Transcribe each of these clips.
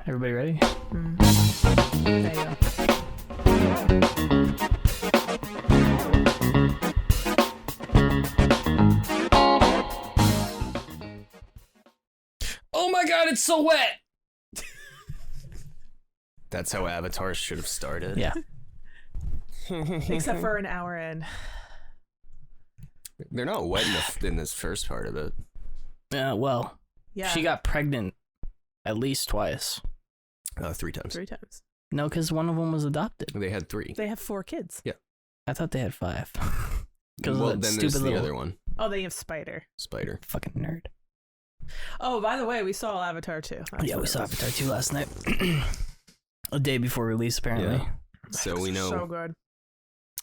Everybody ready? There you go. Oh my god, it's so wet! That's how Avatar should have started. Yeah. Except for an hour in. They're not wet in this first part of it. Well, Yeah. she got pregnant at least twice. 3 times. 3 times. No, because one of them was adopted. They had 3. They have 4 kids. I thought they had 5. Because Well, of that then stupid there's the little other one. Oh, they have Spider. Spider. fucking nerd. Oh, by the way, we saw Avatar 2. That's Yeah, what we it saw was. Avatar 2 last night. A day before release, apparently. Yeah. So we know. So good.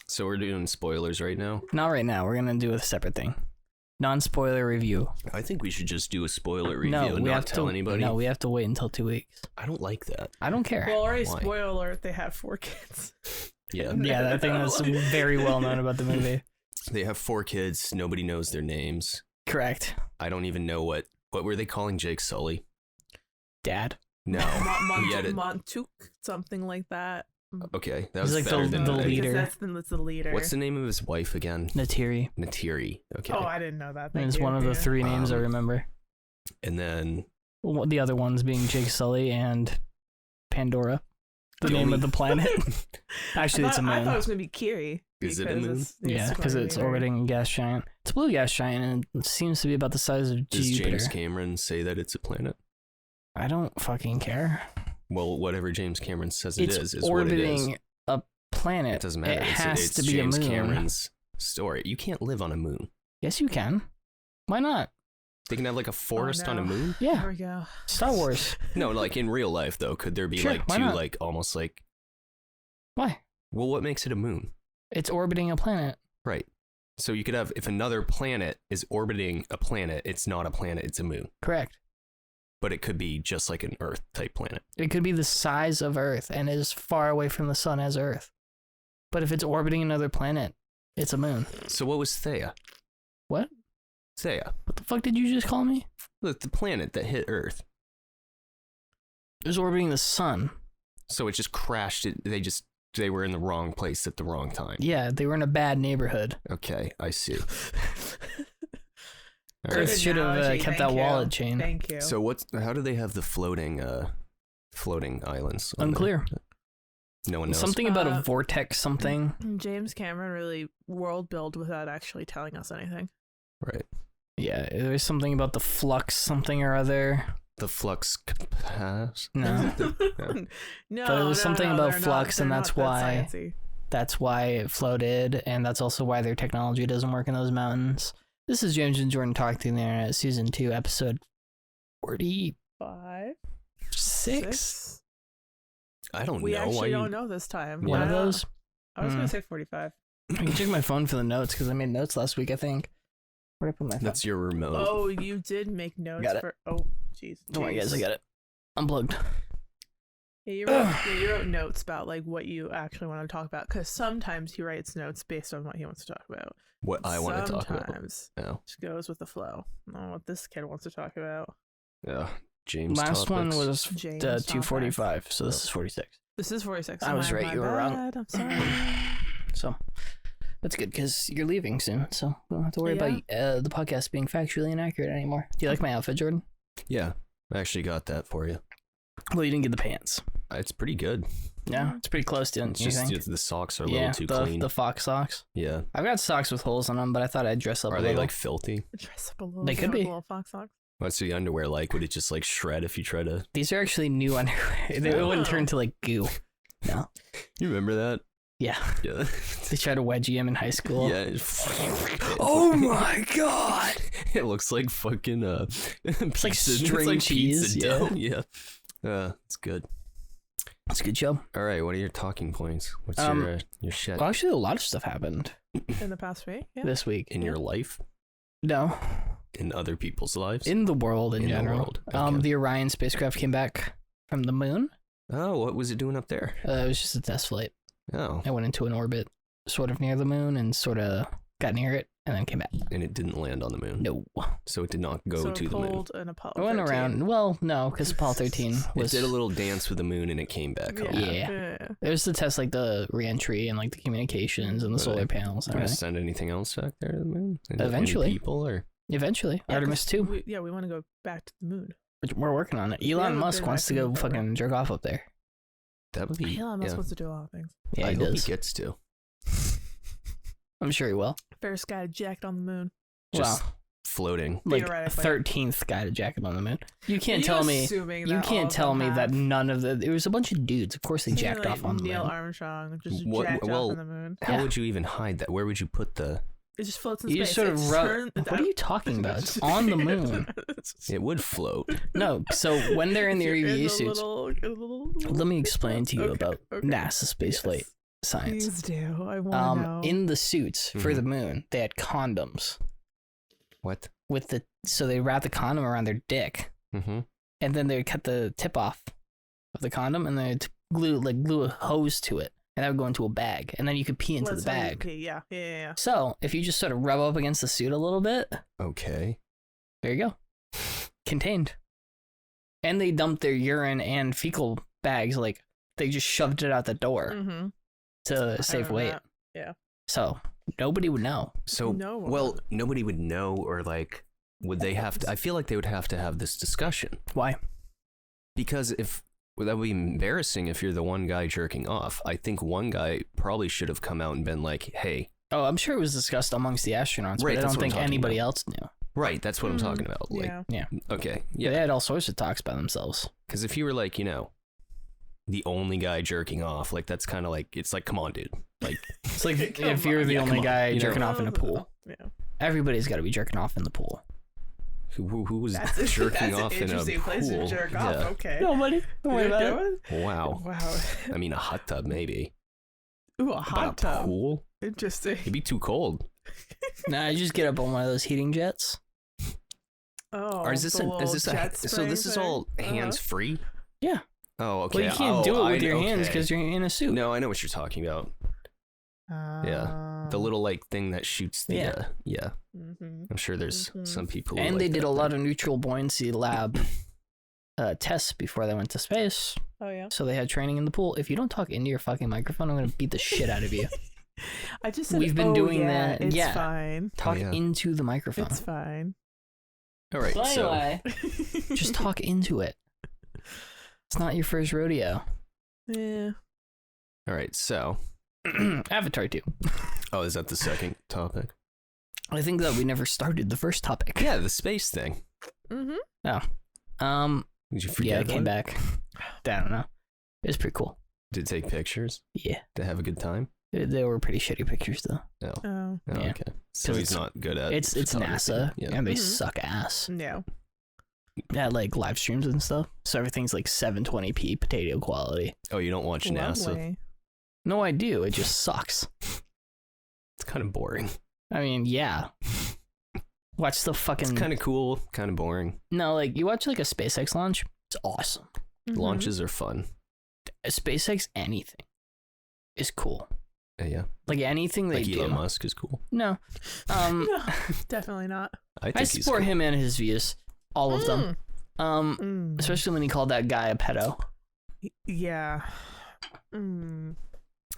So we're doing spoilers right now. Not right now. We're going to do a separate thing. Non-spoiler review. I think we should just do a spoiler review No, and we not have tell to, anybody. No, we have to wait until 2 weeks. I don't like that. I don't care. Well, already Why? spoiler alert, they have 4 kids. Yeah. Yeah, that thing that's very well known about the movie. They have 4 kids. Nobody knows their names. Correct. I don't even know what were they calling Jake Sully? Dad. No. He had it- Montuk, something like that. Okay, that He's was like better the than leader. I- Because that's the leader. What's the name of his wife again? Natiri. Natiri. Okay. Oh, I didn't know that. And Thank it's you. one of the 3 names I remember. And then The other ones being Jake Sully and Pandora. The The name only- of the planet. Actually, it's a I thought moon. it was going to be Kiri. Is it a because moon? it's Because it's weird. orbiting a gas giant. It's a blue gas giant, and it seems to be about the size of does Jupiter. James Cameron say that it's a planet? I don't fucking care. Well, whatever James Cameron says it It's is what it is. orbiting a planet. It doesn't matter. It has it's to be James a moon. Cameron's story. You can't live on a moon. Yes, you can. Why not? They can have like a forest on a no. moon? Yeah. There we go. Star Wars. No, like in real life though, could there be Sure, like why 2 not? like almost like Why? well, what makes it a moon? It's orbiting a planet. Right. So you could have if another planet is orbiting a planet, it's not a planet, it's a moon. Correct. But it could be just like an Earth type planet. It could be the size of Earth and as far away from the sun as Earth. But if it's orbiting another planet, it's a moon. So what was Theia? What? Theia. What the fuck did you just call me? The planet that hit Earth. It was orbiting the sun. So it just crashed. They were in the wrong place at the wrong time. Yeah, they were in a bad neighborhood. Okay, I see. All Good Earth right. should have analogy, kept thank that you. wallet chain. Thank you. So how do they have the floating islands? on Unclear. there? No one knows. Something about a Uh, vortex something. James Cameron really world build without actually telling us anything. Right. Yeah, there's something about the flux something or other. The flux capacitor. No. No, But it was something about they're flux, and they're that's not why- that sciencey. That's why it floated, and that's also why their technology doesn't work in those mountains. This is James and Jordan Talking the Internet, Season 2, Episode 46? 5, 6. I don't We know. Why actually you... don't know this time. One of Yeah. those? I was Hmm. gonna say 45. I can check my phone for the notes, because I made notes last week, I think. Where'd I put my phone? That's your remote. Oh, you did make notes Got it. for. Oh, jeez. Don't worry, guys, I got it. Unplugged. Yeah, you wrote notes about like what you actually want to talk about, because sometimes he writes notes based on what he wants to talk about. What I want to talk about. Sometimes No. just goes with the flow. Not what this kid wants to talk about. Yeah. James. Last one topics. was James 245, so this is 46. This is 46. I was My right, you were wrong. bad, I'm sorry. So, that's good, because you're leaving soon, so we don't have to worry about the podcast being factually inaccurate anymore. Do you like my outfit, Jordan? Yeah. I actually got that for you. Well, you didn't get the pants. It's pretty good. Yeah, it's pretty close, didn't It's you just think? the socks are a Yeah, little too clean. the fox socks. Yeah. I've got socks with holes in them, but I thought I'd dress up Are a they little. like filthy? Dress up a little. They could bit with be. Little fox socks. What's the underwear like? Would it just like shred if you try to? These are actually new underwear. They Oh. wouldn't turn to like goo. No. You remember that? Yeah. Yeah. They tried to wedgie him in high school. Yeah. Oh my god! It looks like fucking It's like pizza- string cheese. pizza dough. Yeah. It's good. It's a good show. All right, what are your talking points? What's your shit Well, actually, a lot of stuff happened In the past week. Yeah. this week. in your life, No, in other people's lives? in the world in In the general. world, okay. The Orion spacecraft came back from the moon. Oh, what was it doing up there? It was just a test flight. Oh, I went into an orbit sort of near the moon and sort of got near it and then came back. And it didn't land on the moon. No. So it did not go to the moon. pulled an Apollo It went 13. around. Well, no, because Apollo 13 was. It did a little dance with the moon and it came back home. Yeah. It was to test like the reentry and like the communications and the solar panels. Are And we gonna everything. send anything else back there to the moon? Eventually. Any people or Eventually, Yeah, Artemis 2. We want to go back to the moon. We're working on it. Elon haven't Musk been wants to back to go the moon forever. fucking jerk off up there. that would be? Elon Musk wants to do a lot of things. Yeah, I he hope does. he gets to. I'm sure he will. First guy jacked on the moon. Just Wow. floating. Like Theoretically. 13th guy to jacket on the moon. You can't Are tell me. assuming You that all can't of tell them me that have? none of the. It was a bunch of dudes. Of course, they Something jacked like off on the Neil moon. Armstrong just What- jacked well, off on the moon. How Yeah. would you even hide that? Where would you put the? It just floats in You space. just sort of It's rub. turned- What are you talking about? It's on the moon. It would float. No, so when they're in their You're EVA the suits, little- let me explain to you Okay, about okay. NASA spaceflight Yes. science. Please do. I want to know. In the suits for Mhm. the moon, they had condoms What? with the. So they wrapped the condom around their dick, Mm-hmm. and then they'd cut the tip off of the condom, and they'd glue a hose to it, and that would go into a bag, and then you could pee into Let's the have you bag. pee. Yeah. So if you just sort of rub up against the suit a little bit, Okay. there you go, contained. And they dumped their urine and fecal bags, like they just shoved it out the door Mm-hmm. to save remember weight. that. Yeah. So nobody would know. So No one well, would. nobody would know, or like, would they have to? I feel like they would have to have this discussion Why? because that would be embarrassing if you're the one guy jerking off. I think one guy probably should have come out and been like, "Hey, Oh, I'm sure it was discussed amongst the astronauts, Right, but I that's don't what I'm think talking anybody about. else knew. right, that's what I'm talking about." Like, Yeah. okay, They yeah, had all sorts of talks by themselves. because if you were like, the only guy jerking off, like that's kind of like it's like, come on, dude, like, It's like Come if you're on. the Yeah, only come on, guy you know. jerking off in a pool. Yeah. Everybody's got to be jerking off in the pool. who was That's jerking that's off an in a interesting place pool? to jerk Yeah. off. Okay. Nobody. Don't worry You're about it. doing? Wow. Wow. I mean, a hot tub maybe. Ooh, a But hot a tub. pool? Interesting. It'd be too cold. Nah, I just get up on one of those heating jets. Oh, Or is this the little jet so this is spray all thing? hands free? Yeah. Oh, okay. Well, you can't do it with your hands okay. because you're in a suit. No, I know what you're talking about. The little like thing that shoots the Yeah. yeah. Mhm. I'm sure there's Mhm. some people who And like they did that a thing. lot of neutral buoyancy lab tests before they went to space. Oh yeah. So they had training in the pool. If you don't talk into your fucking microphone, I'm gonna beat the shit out of you. I just said We've been oh, doing yeah, that. It's Yeah. fine. Talk yeah. into the microphone. It's fine. All right. So So anyway, just talk into it. It's not your first rodeo. Yeah. all right. So Avatar 2. oh, is that the second topic? I think that we never started the first topic. Yeah, the space thing. Mm-hmm. Did you forget? Yeah, I about came it? back. I don't know. It was pretty cool. Did take pictures? Yeah. To have a good time? They were pretty shitty pictures though. No. Oh. Oh, Yeah. okay. So 'Cause he's not good at It's photography. NASA Yeah. and they Mhm. suck ass No. at like live streams and stuff. So everything's like 720p potato quality. Oh, you don't watch NASA? Lovely. No, I do. It just sucks. It's kind of boring. I mean, yeah. Watch the fucking. It's kind of cool, kind of boring. No, like you watch like a SpaceX launch. It's awesome. Mhm. Launches are fun. A SpaceX anything is cool. Yeah. Like anything they Like do. Elon Musk is cool. No. No, definitely not. I think I he's support cool. him and his views. All of them. Mm. Especially when he called that guy a pedo. Yeah. Mm.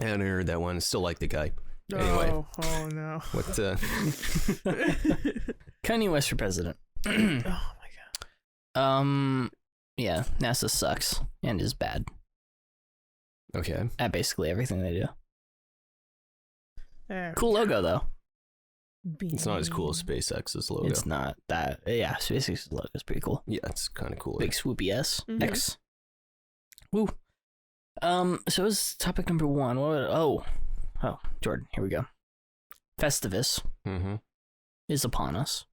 I haven't heard that one. Still like the guy. Anyway. Oh no. What? Kanye West for president. Oh my god. Yeah, NASA sucks and is bad Okay. at basically everything they do. There Cool logo though. It's not as cool as SpaceX's logo. It's not that. Yeah, SpaceX's logo is pretty cool. Yeah, it's kind of cool. Big swoopy S. Mhm. X. Woo. So it's topic number one. Oh, Jordan, here we go. Festivus Mm-hmm. is upon us.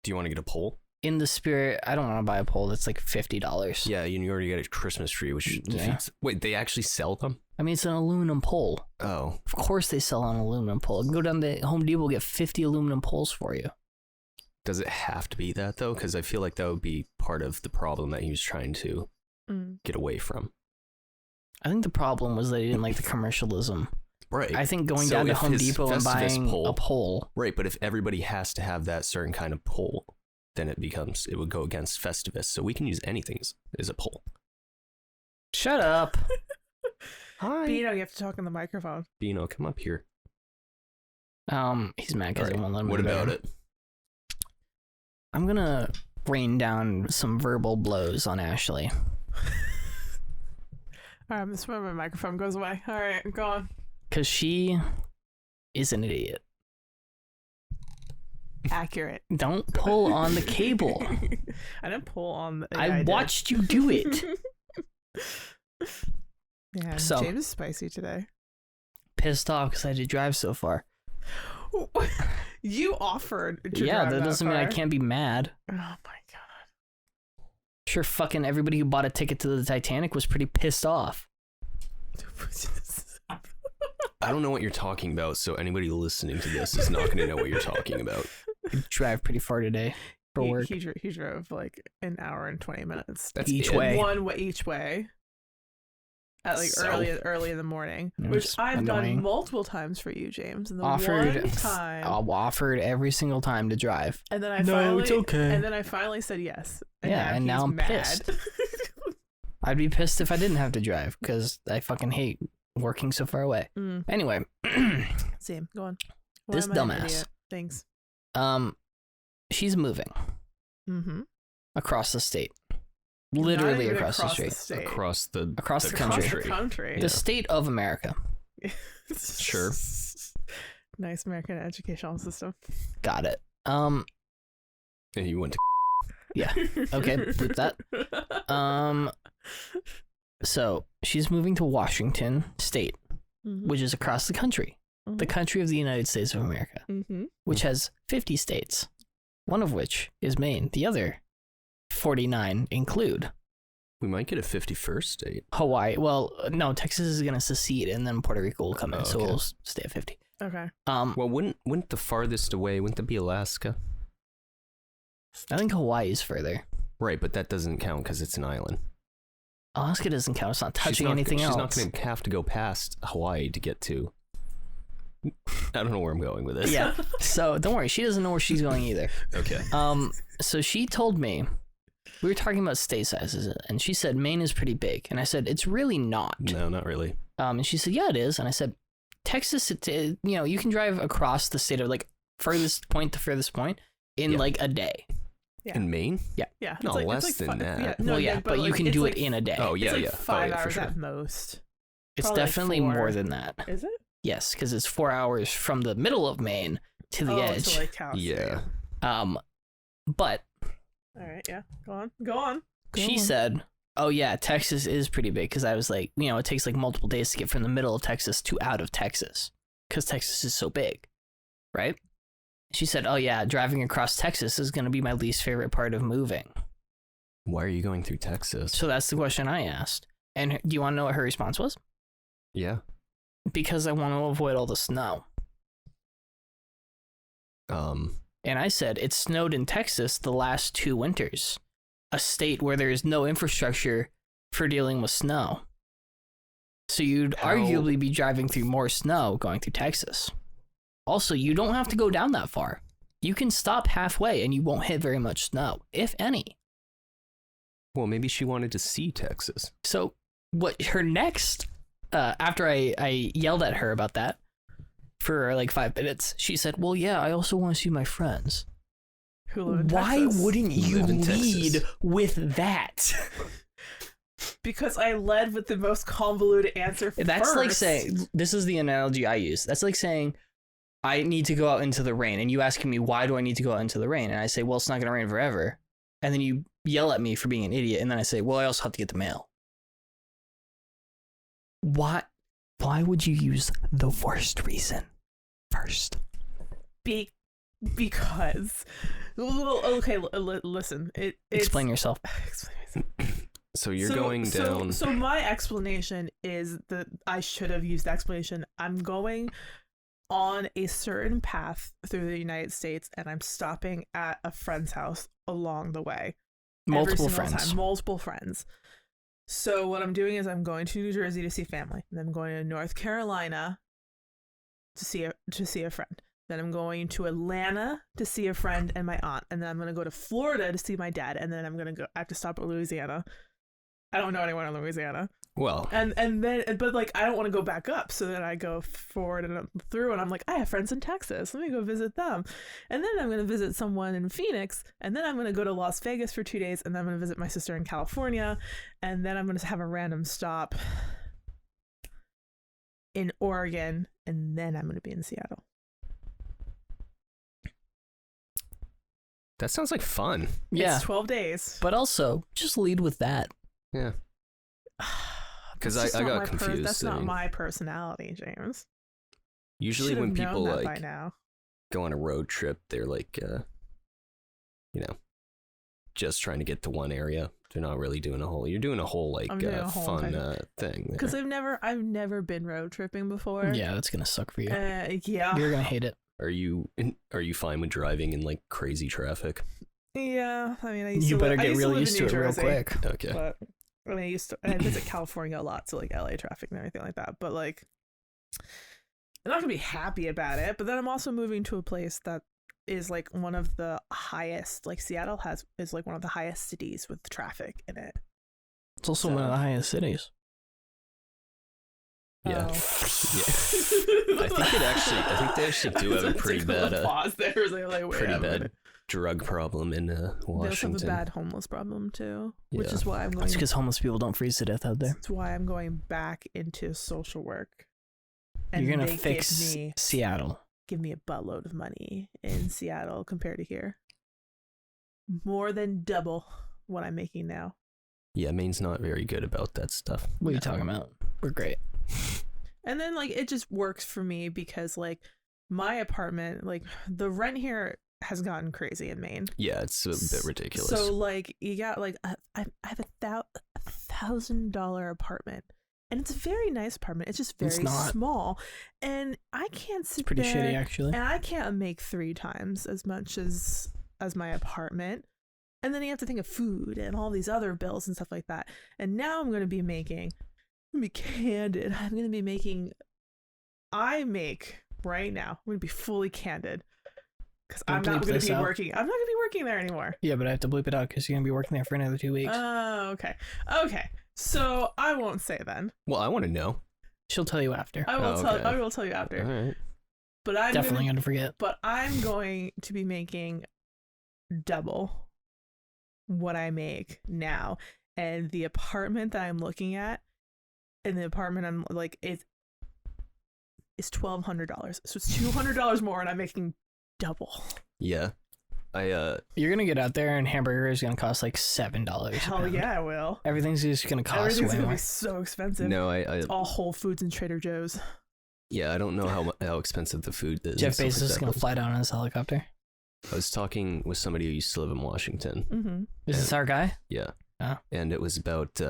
Do you want to get a pole? In the spirit, I don't want to buy a pole that's like $50. Yeah, you already got a Christmas tree, which Yeah. defeats. Wait, they actually sell them? I mean, it's an aluminum pole. Oh, Of course they sell an aluminum pole. You can go down to Home Depot, get 50 aluminum poles for you. does it have to be that though? Because I feel like that would be part of the problem that he was trying to Mm. get away from. I think the problem was that he didn't like the commercialism Right. I think going So down to if Home his Depot and Festivus buying pole- a pole. Right, but if everybody has to have that certain kind of pole, then it would go against Festivus. So we can use anything as a pole. Shut up. Hi. Bino, you have to talk in the microphone. Bino, come up here. He's mad because I Alright, won't let him. what in about there. it? I'm gonna rain down some verbal blows on Ashley. Alright, this is where my microphone goes away. Alright, go on. Because she is an idiot. Accurate. Don't pull on the cable. I didn't pull on the... I watched you do it. Yeah, So- James is spicy today. Pissed off because I had to drive so far. You offered to Yeah, drive that doesn't mean I far. can't be mad. Oh my god. Sure, fucking everybody who bought a ticket to the Titanic was pretty pissed off. I don't know what you're talking about, so anybody listening to this is not going to know what you're talking about. I drive pretty far today for work. He drove like an hour and 20 minutes. That's Each it. way. One way each way. At like So- early in the morning, It which was I've annoying. done multiple times for you, James. And the Offered, one time, offered every single time to drive. and then I No, finally, it's okay. And then I finally said yes. Yeah, and now he's I'm mad. pissed. I'd be pissed if I didn't have to drive because I fucking hate working so far away. Mm, Anyway, same. Go on. Why This am I an dumbass. idiot? Thanks. she's moving Mm-hmm. across the state. Literally even across the street. state. Across the Across the Across country. the country. The state of America. Sure. Nice American educational system. Got it. And you went to Yeah. Okay, bleep that. So she's moving to Washington State, Mhm. which is across the country. The Mhm. country of the United States of America, Mhm. which has 50 states, one of which is Maine. The other 49 include we might get a 51st state. Hawaii. Well, no, Texas is going to secede and then Puerto Rico will come in, Oh, so okay. we'll stay at 50. Okay. Well, wouldn't the farthest away, wouldn't that be Alaska? I think Hawaii's further. Right, but that doesn't count because it's an island. Alaska doesn't count. It's not She's touching not- anything else. She's not going to have to go past Hawaii to get to. I don't know where I'm going with this. Yeah. So don't worry. She doesn't know where she's going either. Okay. So she told me, we were talking about state sizes, and she said Maine is pretty big, and I said it's really not. No, not really. And she said, yeah, it is, and I said, Texas, you can drive across the state of like furthest point to furthest point in Yeah. like a day. Yeah. In Maine? Yeah. No, it's less than that. Yeah, Well, yeah, but you can it's do like, it in a day. Oh, yeah, it's like yeah. 5 for hours sure. at most. It's probably like definitely 4. more than that. Is it? Yes, because it's 4 hours from the middle of Maine to the edge. To like Cal State. Yeah. But All right. Yeah. Go on. Go on. Go she on. said, oh yeah, Texas is pretty big, because I was like, it takes like multiple days to get from the middle of Texas to out of Texas, because Texas is so big, right? She said, oh yeah, driving across Texas is going to be my least favorite part of moving. Why are you going through Texas? So that's the question I asked. And do you want to know what her response was? Yeah. Because I want to avoid all the snow. And I said, it snowed in Texas the last 2 winters, a state where there is no infrastructure for dealing with snow. So you'd How- arguably be driving through more snow going through Texas. Also, you don't have to go down that far. You can stop halfway and you won't hit very much snow, if any. Well, maybe she wanted to see Texas. So what her next, after I yelled at her about that for like 5 minutes, she said, well, yeah, I also want to see my friends. Who live in Why Texas. wouldn't you Live in lead Texas. with that? Because I led with the most convoluted answer That's like first. saying, this is the analogy I use. That's like saying, I need to go out into the rain. And you asking me, why do I need to go out into the rain? And I say, well, it's not going to rain forever. And then you yell at me for being an idiot. And then I say, well, I also have to get the mail. Why would you use the worst reason first? Because. Well, okay, listen. It's, Explain yourself. Explain myself. So you're going down. So my explanation is that I should have used the explanation. I'm going on a certain path through the United States, and I'm stopping at a friend's house along the way. Multiple Every single friends. time, multiple friends. So what I'm doing is I'm going to New Jersey to see family, and then I'm going to North Carolina to see a friend. Then I'm going to Atlanta to see a friend and my aunt. And then I'm going to go to Florida to see my dad. And then I have to stop at Louisiana. I don't know anyone in Louisiana. Well, and then, but like, I don't want to go back up. So then I go forward and through, and I'm like, I have friends in Texas. Let me go visit them. And then I'm going to visit someone in Phoenix. And then I'm going to go to Las Vegas for 2 days. And then I'm going to visit my sister in California. And then I'm going to have a random stop in Oregon. And then I'm going to be in Seattle. that sounds like fun. Yeah. It's 12 days. But also, just lead with that. Yeah. Because That's I just not got my confused. that's not my personality, James. Usually Should have when people known that like by now. go on a road trip, they're like, just trying to get to one area. They're not really doing a whole. You're doing a whole like I'm doing a whole fun thing. thing. Because I've never been road tripping before. Yeah, that's gonna suck for you. Yeah. You're gonna hate it. Are you fine with driving in like crazy traffic? Yeah. I mean, You better get real used to it real quick. Okay. But I mean, I visit California a lot, so like LA traffic and everything like that. But like, I'm not gonna be happy about it. But then I'm also moving to a place that is like one of the highest. Like Seattle is like one of the highest cities with traffic in it. It's also one of the highest cities. Yeah. Oh. Yeah. I think they actually do have a pretty bad pause there. Like, wait, pretty bad drug problem in Washington. They also have a bad homeless problem too, which Yeah. is why I'm going. It's because homeless people don't freeze to death out there. That's why I'm going back into social work. You're gonna they fix Seattle. give me a buttload of money in Seattle compared to here. More than double what I'm making now. Yeah, Maine's not very good about that stuff. What are you talking about? We're great. And then like it just works for me because like my apartment, like the rent here has gotten crazy in Maine. Yeah, it's a bit ridiculous. So like you got like I have $1,000 apartment. And it's a very nice apartment. It's just very small. And I can't sit Pretty there shitty, actually. and I can't make 3 times as much as my apartment. And then you have to think of food and all these other bills and stuff like that. And now I'm going to be candid. I'm going to be making, right now, I'm going to be fully candid. Because I'm not going to be working. I'm not going to be working there anymore. Yeah, but I have to bleep it out because you're going to be working there for another 2 weeks. Oh, okay. Okay. So I won't say then. Well, I want to know. She'll tell you after. I will tell you after. All right. But I'm Definitely going to forget. But I'm going to be making double what I make now. And the apartment that I'm looking at, and the apartment I'm like, it's $1,200. So it's $200 more, and I'm making double. Yeah. You're going to get out there and hamburger is going to cost like $7. Hell yeah, I will. Everything's just going to cost Everything's way going to more. be so expensive. No, It's all Whole Foods and Trader Joe's. Yeah, I don't know how expensive the food is. Jeff and Bezos stuff like is that, going to but fly down on his helicopter. I was talking with somebody who used to live in Washington. Mm-hmm. Is this our guy? Yeah. Oh. And it was about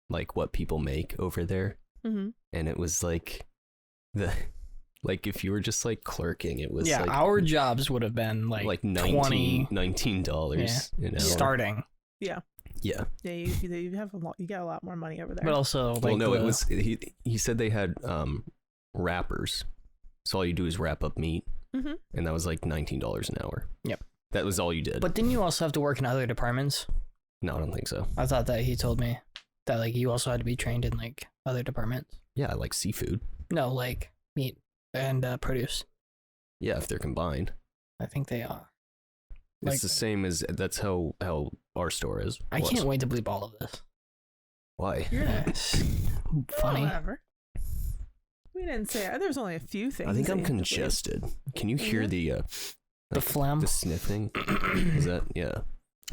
like what people make over there. Mm-hmm. And it was like like if you were just like clerking, it was like our jobs would have been like $19. Yeah. You know? Starting. Yeah. Yeah, you have a lot. You get a lot more money over there. But also, like, Well, no, it was he said they had wrappers. So all you do is wrap up meat. Mm-hmm. And that was like $19 an hour. Yep. That was all you did. But didn't you also have to work in other departments? No, I don't think so. I thought that he told me that like you also had to be trained in like other departments. Yeah, I like seafood. No, like meat and produce. Yeah, if they're combined. I think they are. It's Like- the same as that's how our store is. I can't wait to bleep all of this. Why? It's funny. Whatever. We didn't say there's only a few things. I think that I'm you have to bleep. congested. Can you hear the phlegm? the sniffing? Is that yeah?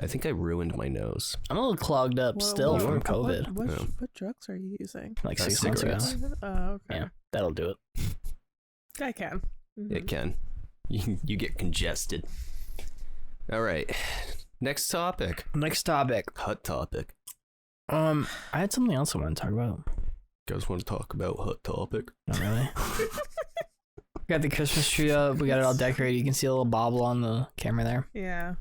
I think I ruined my nose. I'm a little clogged up still from COVID. What drugs are you using? Like 6 months ago. cigarettes. Oh, okay. Yeah, that'll do it. I can. Mhm. It can. You get congested. All right. Next topic. Next topic. Hot topic. I had something else I want to talk about. Guys want to talk about hot topic? Not really. We got the Christmas tree up. We got it all decorated. You can see a little bobble on the camera there. Yeah.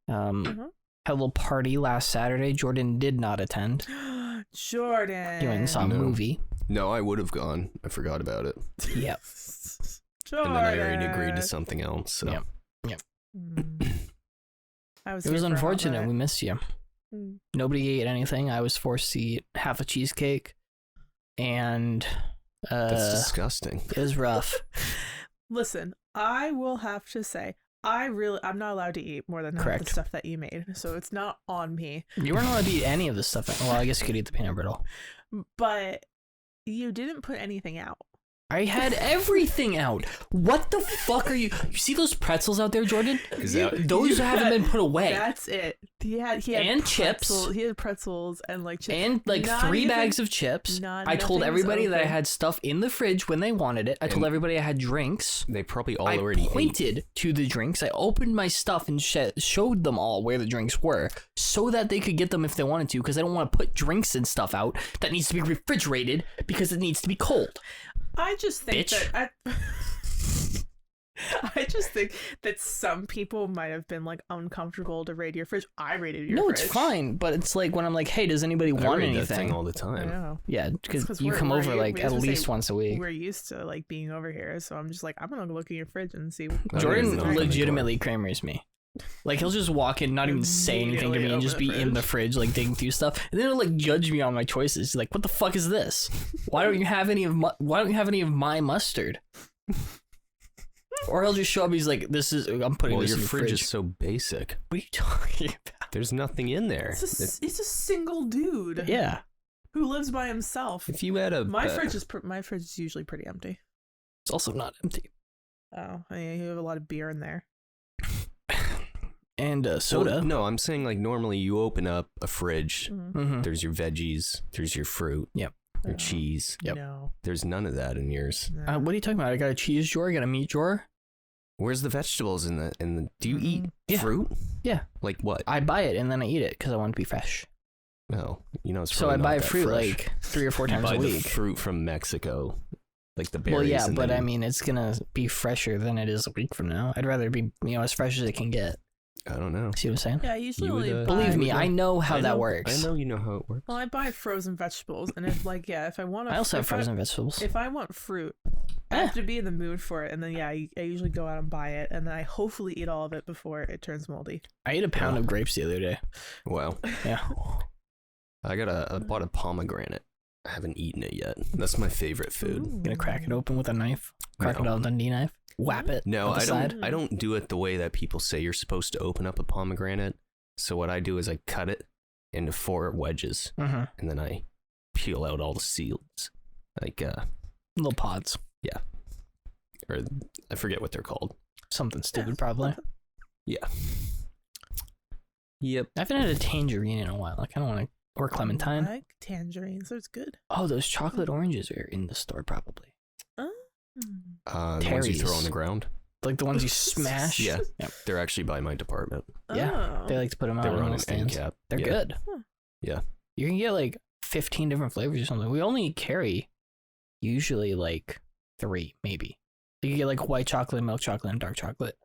Had a little party last Saturday. Jordan did not attend. Jordan. He went and saw a No. movie. No, I would have gone. I forgot about it. Yep. And then I already agreed to something else. So. Yep. It was unfortunate. We missed you. Mm. Nobody ate anything. I was forced to eat half a cheesecake, and That's disgusting. it was rough. Listen, I will have to say, I'm not allowed to eat more than half Correct. the stuff that you made, so it's not on me. You weren't allowed to eat any of the stuff. Well, I guess you could eat the peanut brittle. But you didn't put anything out. I had everything out. What the fuck are you? You see those pretzels out there, Jordan? Those haven't been put away. That's it. He had and pretzels, chips. He had pretzels and like chips. And like Not 3 even- bags of chips. I told nothing was everybody that I open. had stuff in the fridge when they wanted it. I told And- everybody I had drinks. They probably all I already pointed to the drinks. I opened my stuff and showed them all where the drinks were so that they could get them if they wanted to, because I don't want to put drinks and stuff out that needs to be refrigerated because it needs to be cold. I just think Bitch. that I just think that some people might have been like uncomfortable to raid your fridge. I raided your fridge. No, it's fine, but it's like when I'm like, hey, does anybody I want read that thing anything? all the I time. know. Yeah, because you we're- come we're over u- like we at was gonna least say once a week. We're used to like being over here, so I'm just like, I'm gonna look in your fridge and see. I don't even Jordan know if I'm legitimately Kramers me. Like he'll just walk in, not even say anything to me, and Immediately just open be the in the fridge, like digging through stuff, and then he'll like judge me on my choices. He's like, "What the fuck is this? Why don't you have any of my mustard?" Or he'll just show up. He's like, "This is I'm putting Well, this your in the fridge fridge." is so basic. What are you talking about? There's nothing in there. It's a single dude. Yeah, Who lives by himself. If you had a My fridge is usually pretty empty. it's also not empty. Oh, yeah, you have a lot of beer in there. And soda. Well, no, I'm saying like normally you open up a fridge. Mhm. There's your veggies. There's your fruit. Yep. Your No. cheese. Yep. No. There's none of that in yours. no. What are you talking about? I got a cheese drawer. I got a meat drawer. Where's the vegetables in the? Do you eat Yeah. fruit? Yeah. Like what? I buy it and then I eat it because I want it to be fresh. No, it's So I probably buy not that fruit fresh. like 3 or 4 You times buy a the week. fruit from Mexico, like the berries. Well, yeah, and but then- I mean, it's gonna be fresher than it is a week from now. I'd rather be, as fresh as it can get. I don't know. See what I'm saying? Yeah, I usually You would, only Buy- Believe me, know- I know how I that know- works. I know you know how it works. Well, I buy frozen vegetables, and if if I want to, I also have frozen vegetables. If I want fruit, I have to be in the mood for it, and then I usually go out and buy it, and then I hopefully eat all of it before it turns moldy. I ate a pound of grapes the other day. Wow. Yeah. I bought a pomegranate. I haven't eaten it yet. That's my favorite food. Ooh. Gonna crack it open with a knife. Crocodile Dundee knife. Whap it. No, on the I side. don't. I don't do it the way that people say you're supposed to open up a pomegranate. So what I do is I cut it into 4 wedges, Mm-hmm. and then I peel out all the seeds, like Little pods. or I forget what they're called. Something stupid, probably. Yeah. Yep. I haven't had a tangerine in a while. Like, I don't want to. Or clementine. I like tangerines, so it's good. Oh, those chocolate oranges are in the store, probably. Oh. The ones you throw Terry's. on the ground. Like the ones you smash. Yeah. Yep. They're actually by my department. Yeah. Oh. They like to put them out They on were on little an stands. end cap. They're Yeah. good. Huh. Yeah. You can get like 15 different flavors or something. We only carry usually like 3, maybe. You can get like white chocolate, milk chocolate, and dark chocolate.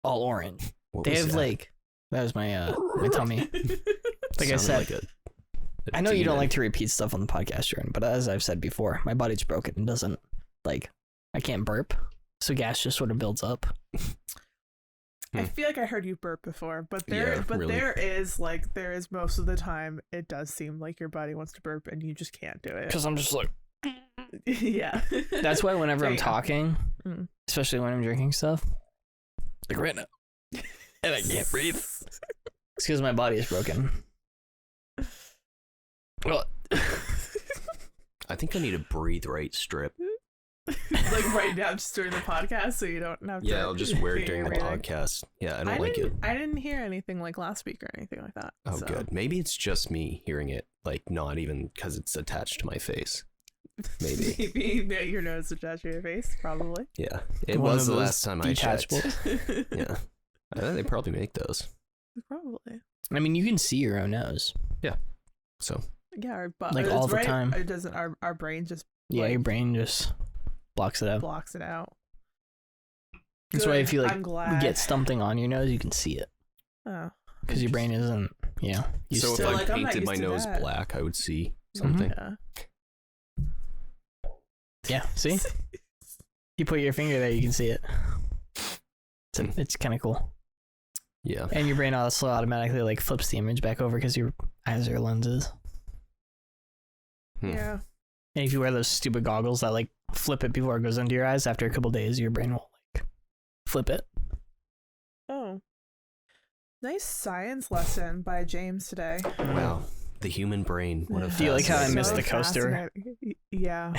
All orange. What They was have that? like, that was my tummy. Like I Sounded said, like a I know you don't demon. like to repeat stuff on the podcast, Jordan, but as I've said before, my body's broken and doesn't, like, I can't burp. So gas just sort of builds up. I feel like I heard you burp before, but there really. there is most of the time it does seem like your body wants to burp and you just can't do it. Because I'm just like, Yeah. that's why whenever There I'm you go. talking, Mm. especially when I'm drinking stuff, like right now, and I can't breathe. It's because my body is broken. Well, I think I need a breathe right strip. Like right now, just during the podcast, so you don't have to. Yeah, I'll just wear it do during your the breathing. podcast. Yeah, I don't like it. I didn't hear anything like last week or anything like that. Oh, so. good. Maybe it's just me hearing it, like not even because it's attached to my face. Maybe. Maybe your nose is attached to your face, probably. Yeah, it One was of the those last time I checked. detachable. Yeah, I think they probably make those. Probably. I mean, you can see your own nose. So Yeah, our butt, Like, it's all the right, time. It doesn't. Our brain just Yeah, Like- your brain just blocks it out. blocks it out. That's why if you I'm glad. get something on your nose, you can see it Oh. because your brain isn't, used so to if So, I like, I'm not painted used my to nose that. black, I would see Mm-hmm. something. Yeah. Yeah, see? You put your finger there, you can see it. It's kind of cool. Yeah. And your brain also automatically like flips the image back over because your eyes are lenses. Yeah. And if you wear those stupid goggles that like flip it before it goes into your eyes, after a couple days, your brain will like flip it. Oh. Nice science lesson by James today. Wow. The human brain. What a Do you like how I fascinating- missed the coaster? Yeah.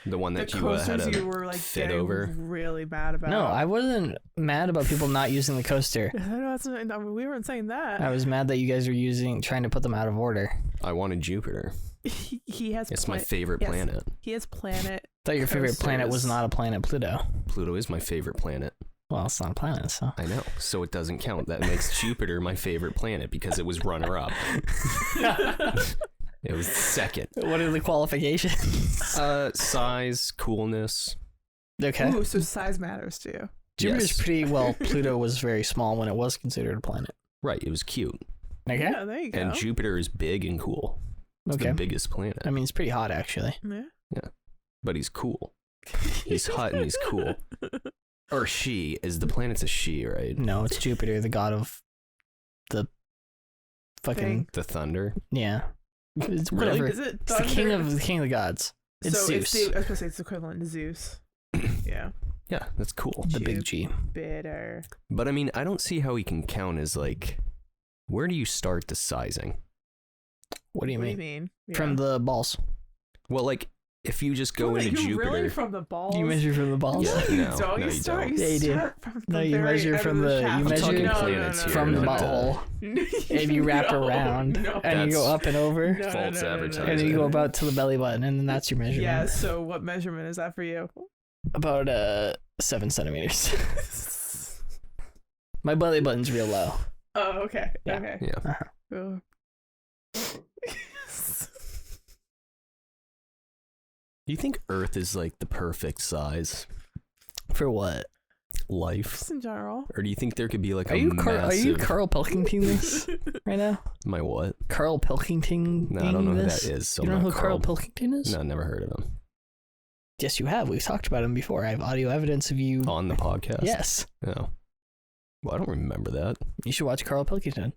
The one that The you had coasters to you were like fit getting over? really mad about. No, I wasn't mad about people not using the coaster. No, we weren't saying that. I was mad that you guys were trying to put them out of order. I wanted Jupiter. He has. It's my favorite planet. He has planet. I thought your favorite planet was Coasters. not a planet, Pluto. Pluto is my favorite planet. Well, it's not a planet, so. I know. So it doesn't count. That makes Jupiter my favorite planet because it was runner-up. It was second. What are the qualifications? Size, coolness. Okay. Ooh, so size matters to you. Jupiter's Yes. pretty well. Pluto was very small when it was considered a planet. Right. It was cute. Okay. Yeah, there you go. And Jupiter is big and cool. It's Okay. the biggest planet. I mean, it's pretty hot actually. Yeah. But he's cool. He's hot and he's cool. Or she. The planet's a she, right? No, it's Jupiter, the god of the fucking Thing. The thunder. yeah. It's Really? whatever. Is it It's the king thunder? of the gods. It's so Zeus. I was gonna say it's equivalent to Zeus. Yeah. Yeah, that's cool. The big G. Bitter. But I mean, I don't see how he can count as like, where do you start the sizing? What do you What do mean? you mean? Yeah. From the balls. Well, like, if you just go Wait, into you Jupiter. really from the balls? You measure from the balls. Yeah. You No, don't. no, You you start. don't. You Yeah, you do. start from No, the you very measure end from of the- shaft. you measure- I'm talking No, planets here. from the not butthole, and you wrap around, No. and you go That's up and over, No, false advertising. and you go about to the belly button, and then that's your measurement. Yeah. So what measurement is that for you? About 7 centimeters. My belly button's real low. Oh, okay. Yeah. Okay. Yeah. Oh. Do you think Earth is like the perfect size For what? life? Just in general. Or do you think there could be like Are a you massive... Carl Pilkington this right now? My what? Carl Pilkington? No, I don't know who this? that is. So You don't I'm know not who Carl Pilkington is? No, never heard of him. Yes, you have. We've talked about him before. I have audio evidence of you. On the podcast? Yes. No. Well, I don't remember that. You should watch Carl Pilkington.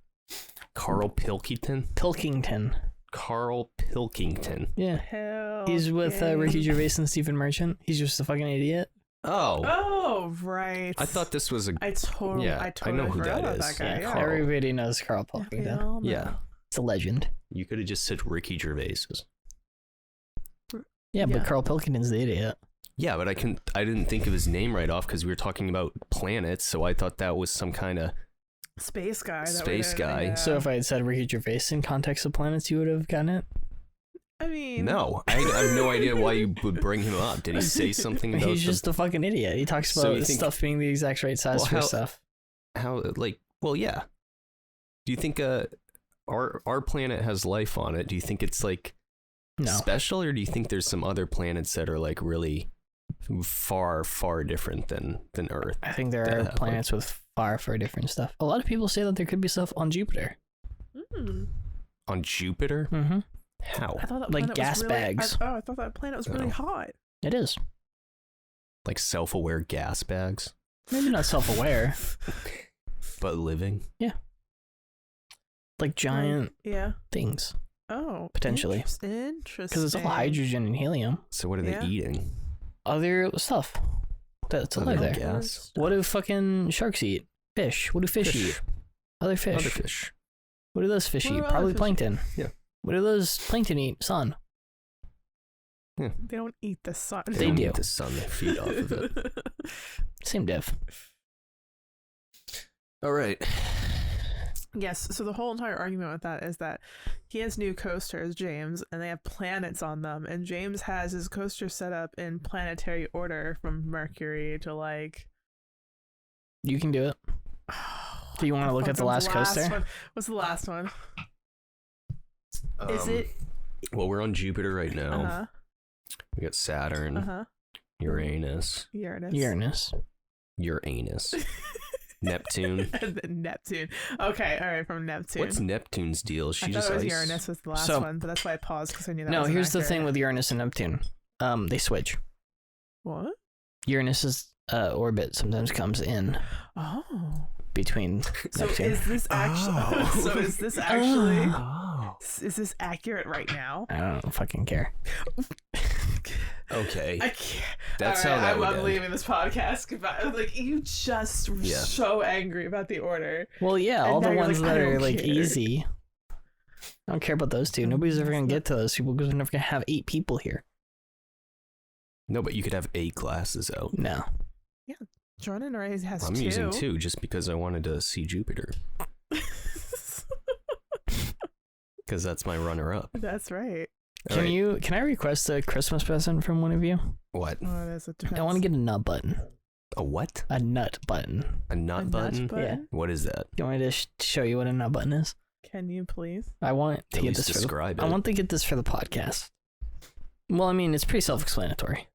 Carl Pilkington? Pilkington. Carl Pilkington. Yeah. Hell. He's with yeah. Ricky Gervais and Stephen Merchant. He's just a fucking idiot. Oh. Oh, right. I thought this was a... I totally. Yeah, I I totally know who forgot that about is. that guy. Yeah, Yeah. Carl. Everybody knows Carl Yeah, we Pilkington. all know. Yeah. It's a legend. You could have just said Ricky Gervais's. Yeah, but Yeah. Carl Pilkington's the idiot. Yeah, but I didn't think of his name right off because we were talking about planets, so I thought that was some kind of... Space guy. that Space we did, guy. Yeah. So if I had said Ricky Gervais in context of planets, you would have gotten it? I mean. No, I have no idea why you would bring him up. Did he say something about He's just a fucking idiot. He talks So about you think- stuff being the exact right size Well, for how- stuff. how, like, well, yeah. Do you think our planet has life on it? Do you think it's like No. special, or do you think there's some other planets that are like really far, far different than Earth? I think there that are have, planets with far, far different stuff. A lot of people say that there could be stuff on Jupiter. Mm. On Jupiter? Mm-hmm. How? I thought that Like planet gas was really, bags. I thought that planet was really Oh. hot. It is. Like self-aware gas bags, Maybe not self-aware. but living? Like giant Yeah. things. Oh. Potentially. Interesting. Because it's all hydrogen and helium. So what are Yeah. they eating? Other stuff that's Other alive than there. gas? What do fucking sharks eat? Fish. What do fish eat? Other fish. Other fish. What do those fish What eat? do other Probably fish plankton. Yeah. What do those plankton eat? Sun. They don't eat the sun. They don't do. eat the sun. They feed off of it. Same diff. All right. Yes, so the whole entire argument with that is that he has new coasters, James, and they have planets on them, and James has his coaster set up in planetary order from Mercury to like. You can do it. Do you want to look at the last coaster? one? What's the last one? Is it? Well, we're on Jupiter right now. Uh huh. We got Saturn, Uh huh. Uranus, Uranus. Uranus, Neptune. And then Neptune. Okay, all right, from Neptune. What's Neptune's deal? She I just thought it was ice? Uranus was the last So- one, but that's why I paused because I knew that. No, wasn't here's the thing accurate. with Uranus and Neptune. They switch. What? Uranus's orbit sometimes comes in Oh. between So Neptune. is this actually? Oh. So is this actually? Oh. Is this accurate right now? I don't fucking care. Okay. I can't. That's All how that would I'm end. leaving this podcast. Like you just were so angry about the order. Well, yeah, And all the now you're ones like, that I are don't like care. easy. I don't care about those two. Nobody's ever gonna It's get to those people because we're never gonna have 8 people here. No, but you could have 8 glasses out. No. Jordan already has I'm 2. using 2 just because I wanted to see Jupiter. Because that's my runner-up. That's right. All right. Can I request a Christmas present from one of you? What? Oh, that's a I want to get a nut button. A what? A nut button. A nut button? Yeah. What is that? You want me to show you what a nut button is? Can you please? I want to At get least this describe I it. want to get this for the podcast. Well, I mean, it's pretty self-explanatory.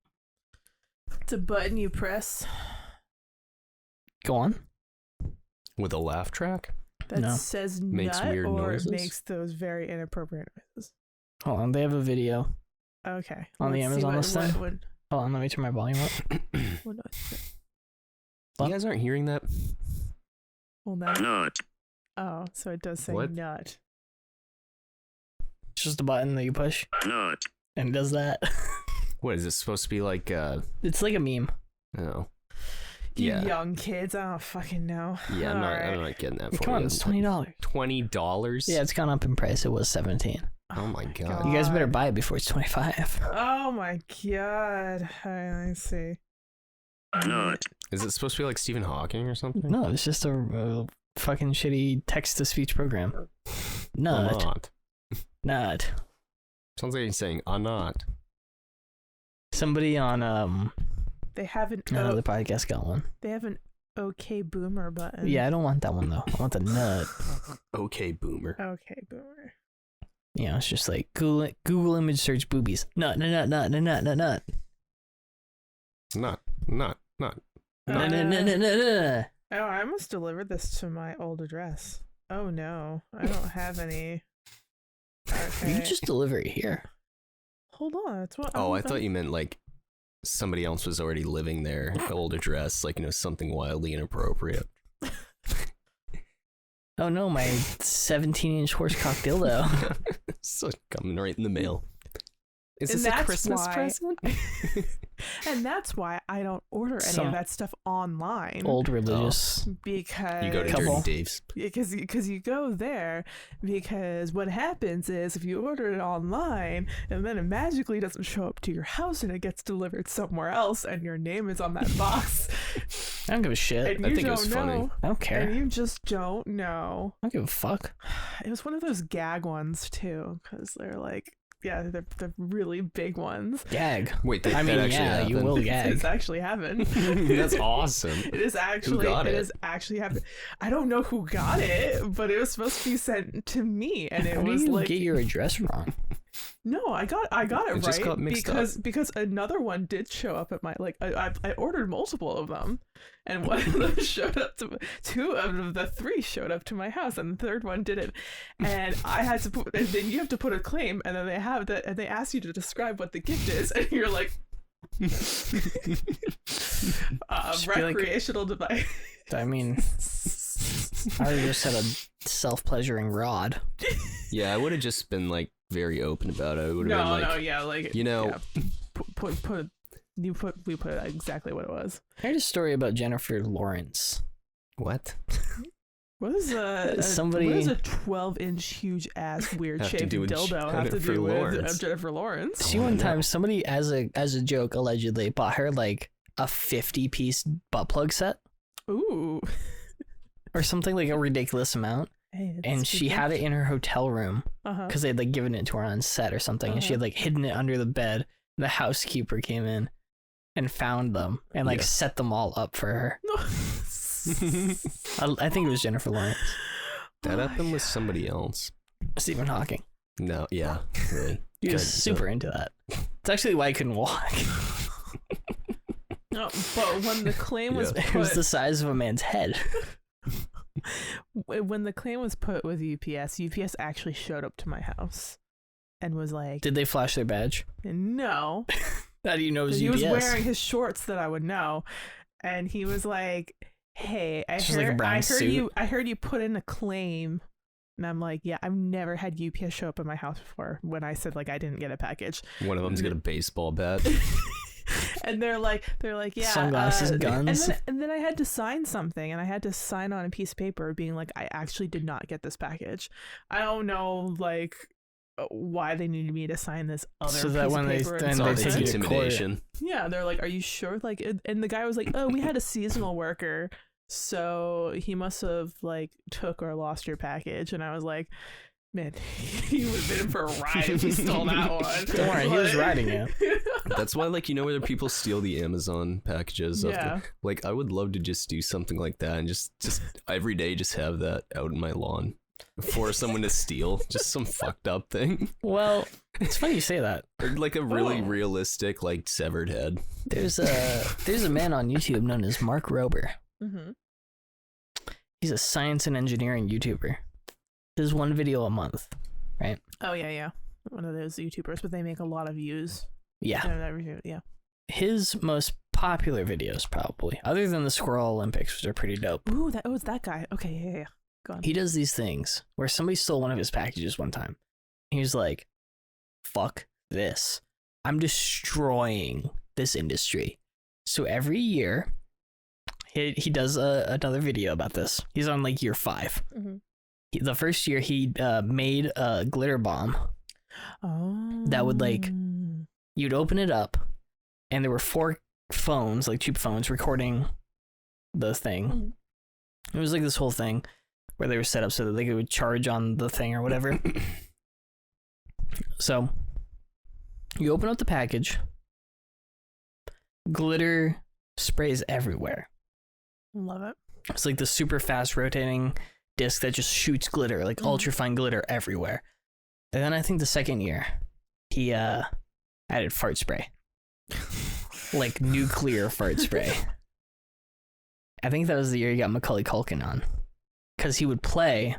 It's a button you press Go on. With a laugh track? that No. says Makes nut weird or noises? makes those very inappropriate noises. Hold on, they have a video. Okay. On the Let's see Amazon listing? What Hold on, let me turn my volume up. noise is it? You guys aren't hearing that? Hold on. Nut. Oh, so it does say What? nut. It's just a button that you push, Nut. and it does that. What, is this supposed to be like, It's like a meme. oh. You Yeah. young kids, I don't fucking know. Yeah, I'm Alright. not getting that for Come on, you. it's $20. $20? Yeah, it's gone up in price. It was 17. Oh my god. You guys better buy it before it's 25. Oh my god. Alright, let's see. Nut. Is it supposed to be like Stephen Hawking or something? No, it's just a fucking shitty text-to-speech program. Or Nut. not. Nut. Sounds like he's saying, not. Somebody on They have an another podcast got one. they have an OK Boomer button. Yeah, I don't want that one though. I want the nut. Okay, boomer. OK Boomer. You know, it's just like Google image search boobies. Nut, nut, nut, nut, nut, nut, nut. Not. Nut, nut, nut, nut, nut, nut. Oh, I almost delivered this to my old address. Oh no, I don't have any. Okay. You can just deliver it here. Hold on. That's what. Oh, I thought you meant like somebody else was already living there, the old address, like, something wildly inappropriate. Oh no, my 17-inch horsecock dildo. So coming right in the mail. Is And this a that's Christmas why- present? And that's why I don't order any Some of that stuff online. Old religious. Because You go to Couple. Dirty Dave's. because you go there because what happens is if you order it online and then it magically doesn't show up to your house and it gets delivered somewhere else and your name is on that box I don't give a shit. and I you think it don't was know funny. I don't care. and you just don't know. I don't give a fuck. It was one of those gag ones too because they're like they're really big ones. Gag. Wait, that, I mean, that actually yeah, you happened? will gag. It's actually happened. That's awesome. It is actually got it it? is actually happened. I don't know who got it, but it was supposed to be sent to me, and it How was do you like get your address wrong? no, I got it It just right got mixed up. because another one did show up at my I ordered multiple of them, and one of them showed up to 2 of the 3 showed up to my house, and the third one didn't, and I had to put and then you have to put a claim, and then they have that and they ask you to describe what the gift is, and you're like. Should be like- Recreational device. I mean, I would've just had a self-pleasuring rod. Yeah, I would have just been like very open about it. I would have No, been like, no, yeah, like you know- yeah. We put exactly what it was. I heard a story about Jennifer Lawrence. what? What is Somebody- What does a 12-inch huge ass weird Have to shaped do with dildo have to Jennifer do with Lawrence. Jennifer Lawrence? See, Oh, one no. time somebody, as a joke, allegedly bought her like a 50-piece butt plug set Ooh. or something, like a ridiculous amount, Hey, and she had it in her hotel room Uh-huh. because they'd like given it to her on set or something, and she had like hidden it under the bed. The housekeeper came in and found them and like Yeah. set them all up for her. I think it was Jennifer Lawrence. That happened with somebody else. Stephen Hawking. No, yeah, really. He was Good. super into that. It's actually why I couldn't walk. No, but when the claim was Yeah. It was put, the size of a man's head. when the claim was put with UPS actually showed up to my house and was like, Did they flash their badge? no. How do you know it was He UPS? was wearing his shorts that I would know, and he was like, "Hey, I Just like a heard, brown suit. I heard you put in a claim." And I'm like, yeah, I've never had UPS show up at my house before when I said like I didn't get a package. One of them's got a baseball bat. And they're like, yeah, Sunglasses, guns. and then I had to sign something, and I had to sign on a piece of paper being like, I actually did not get this package. I don't know, like, why they needed me to sign this other So piece that of when they paper. then So they it's take you to court. intimidation. Yeah, they're like, are you sure? Like, and the guy was like, oh, we had a seasonal worker, so he must have like took or lost your package. And I was like, man, he would have been in for a ride if he stole that one. Don't worry, he was riding it. That's why, like, you know, where people steal the Amazon packages. Yeah. Like, I would love to just do something like that and just every day just have that out in my lawn for someone to steal. Just some fucked up thing. Well, it's funny you say that. Or like a really Oh. realistic, like, severed head. There's a man on YouTube known as Mark Rober. Mm-hmm. He's a science and engineering YouTuber. Does one video a month, right? Oh yeah, one of those YouTubers, but they make a lot of views. Yeah. Yeah. His most popular videos, probably, other than the Squirrel Olympics, which are pretty dope. Ooh, it's that guy. Okay, yeah. Go on. He does these things where somebody stole one of his packages one time. He was like, fuck this. I'm destroying this industry. So every year, he does another video about this. He's on like year 5. Mm-hmm. The first year, he made a glitter bomb. Oh. That would, like, you'd open it up, and there were 4 phones, like tube phones, recording the thing. Mhm. It was like this whole thing where they were set up so that they could charge on the thing or whatever. So you open up the package, glitter sprays everywhere. Love it. It's like the super fast rotating disc that just shoots glitter, like ultra fine glitter everywhere. And then I think the second year, he added fart spray, like nuclear fart spray. I think that was the year he got Macaulay Culkin on, because he would play,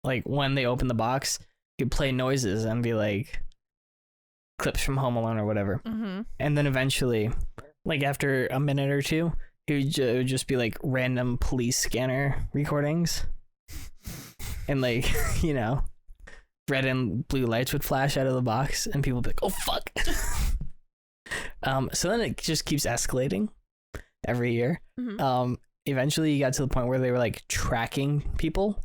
like when they opened the box, he'd play noises and be like clips from Home Alone or whatever. Mm-hmm. And then eventually, like after a minute or two, it would just be like random police scanner recordings. And like, you know, red and blue lights would flash out of the box and people would be like, oh fuck. So then it just keeps escalating every year. Mm-hmm. Eventually you got to the point where they were like tracking people,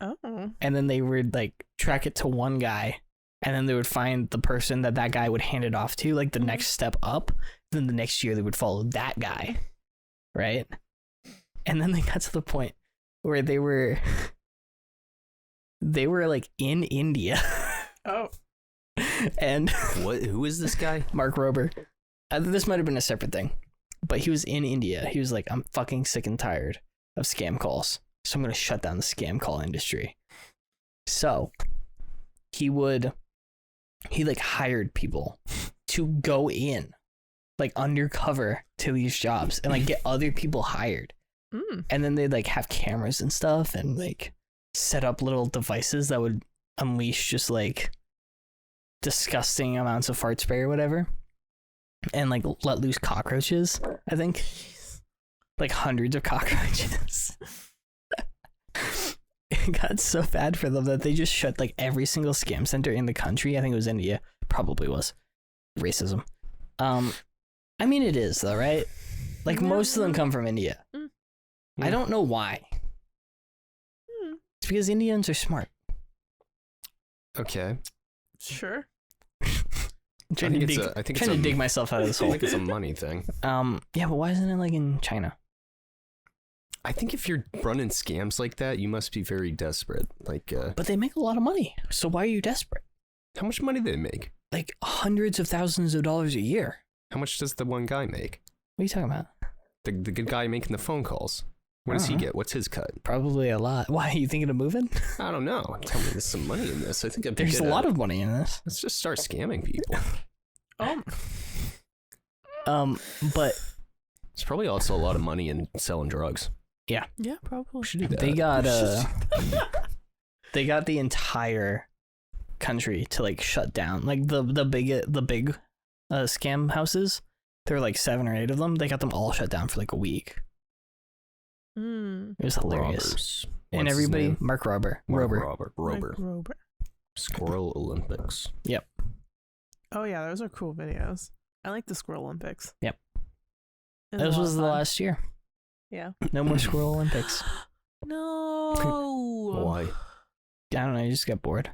Oh. and then they would like track it to one guy, and then they would find the person that guy would hand it off to, like the next step up. Then the next year they would follow that guy, right? And then they got to the point where they were like in India. Oh. And Who is this guy? Mark Rober. This might have been a separate thing, but he was in India. He was like, I'm fucking sick and tired of scam calls, so I'm going to shut down the scam call industry. So he like hired people to go in like undercover to these jobs and like get other people hired. And then they'd like have cameras and stuff and like set up little devices that would unleash just like disgusting amounts of fart spray or whatever, and like let loose cockroaches. I think like hundreds of cockroaches. It got so bad for them that they just shut like every single scam center in the country. I think it was India. Probably was. Racism. I mean, it is though, right? Like most of them come from India. I don't know why. It's because Indians are smart. Okay. Sure. I'm trying to dig myself out of this I hole. think it's a money thing. Yeah, but why isn't it like in China? I think if you're running scams like that, you must be very desperate. Like, But they make a lot of money. So why are you desperate? how much money do they make? Like hundreds of thousands of dollars a year. How much does the one guy make? What are you talking about? The good guy making the phone calls. What does he get? What's his cut? Probably a lot. Why are you thinking of moving? I don't know. Tell me there's some money in this. I think I'd There's a lot of money in this. Let's just start scamming people. But There's probably also a lot of money in selling drugs. Yeah, probably. We should do that. they got the entire country to like shut down. Like the big scam houses. There were like 7 or 8 of them. They got them all shut down for like a week. It was hilarious. Robbers. And What's his everybody, name? Mark Rober. Rober. Squirrel Olympics. Yep. Oh yeah, those are cool videos. I like the Squirrel Olympics. Yep. It This a lot was of the fun. last year. Yeah. No more Squirrel Olympics. No. Why? I don't know. You just got bored.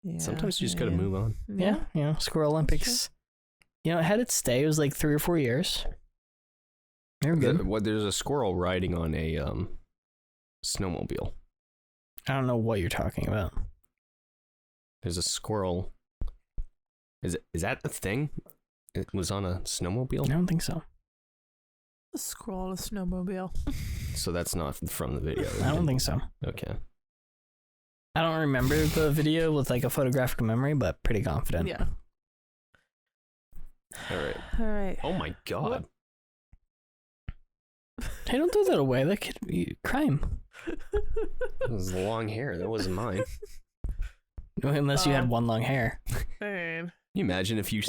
Yeah, Sometimes you just gotta move on. Yeah. You know, Squirrel Olympics. You know, it had its stay. It was like 3 or 4 years. They were good. There's a squirrel riding on a snowmobile. I don't know what you're talking about. There's a squirrel. Is that a thing? It was on a snowmobile? I don't think so. A squirrel on a snowmobile. So that's not from the video. I don't think so. Okay. I don't remember the video with like a photographic memory, but pretty confident. Yeah. All right. All right. Oh my god. Hey, don't throw that away. That could be crime. That was long hair. That wasn't mine. Unless you had one long hair. Man. Can you imagine if you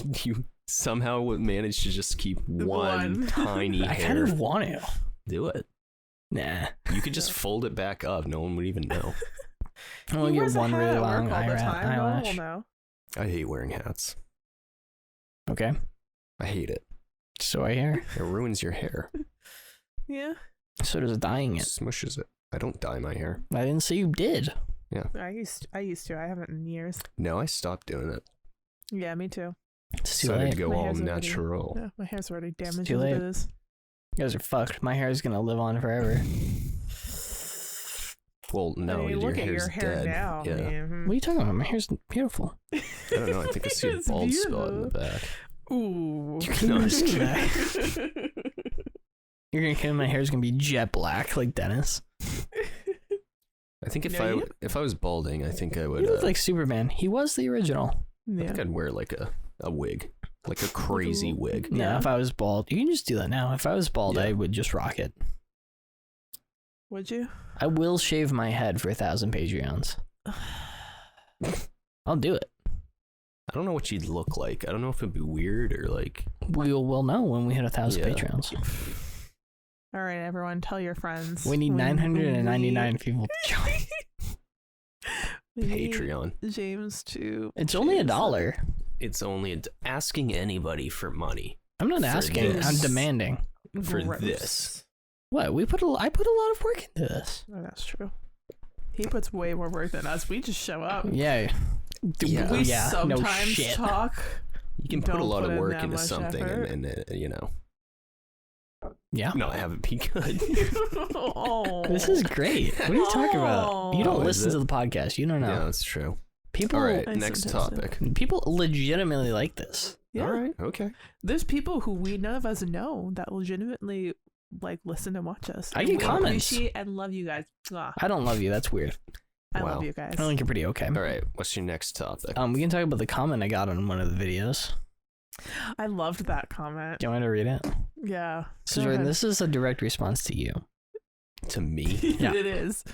somehow would manage to just keep one tiny hair? I kind of want to. Do it. Nah. You could just fold it back up. No one would even know. I'm gonna get one really long eyelash. No. I hate wearing hats. Okay. I hate it. So I hear. It ruins your hair. Yeah. So does dyeing It it. smushes it. I don't dye my hair. I didn't say you did. I used to. I haven't in years. No, I stopped doing it. Yeah, me too. It's too Decided late. to go My all hair's already- natural. Yeah, my hair's already damaged too as late. it is. You guys are fucked. My hair is gonna live on forever. Well, no, I mean, your look at hair's your hair dead. now. Yeah. What are you talking about? My hair's beautiful. I don't know. I think I see a It's bald spot in the beautiful. back. Ooh. No, I'm just kidding. You're gonna kill my hair's gonna be jet black like Dennis. I think if No, if I was balding, I think I would. You look like Superman. He was the original. I Yeah. think I'd wear like a wig, like a crazy wig. No, Yeah. if I was bald, you can just do that now. If I was bald, Yeah. I would just rock it. Would you? I will shave my head for 1,000 Patreons. I'll do it. I don't know what you'd look like. I don't know if it'd be weird or like. We'll know when we hit 1,000 Yeah. Patreons. All right, everyone, tell your friends. We need 999 people to join. We need Patreon. James to. It's only James. $1. It's only asking anybody for money I'm not For asking. this. I'm demanding. for Gross. this. What? I put a lot of work into this. Oh, that's true. He puts way more work than us. We just show up. Yeah. Yeah. We yeah. No sometimes shit. talk. You can put a Don't lot put of in work that into much something, effort. and you know, Yeah. not have it be good. Oh. This is great. What are you talking about? You don't Oh, is listen it? to the podcast. You don't know. Yeah, that's true. People. All right, I next sometimes do. topic. People legitimately like this. Yeah. All right, okay. There's people who none of us know that legitimately like listen and watch us. I And get we comments. Appreciate and love you guys. Mwah. I don't love you. That's weird. I Wow. love you guys. I think you're pretty okay. All right, what's your next topic? We can talk about the comment I got on one of the videos. I loved that comment. Do you want me to read it? Yeah. So Go Jordan, ahead. this is a direct response to you. To me? Yeah. It is.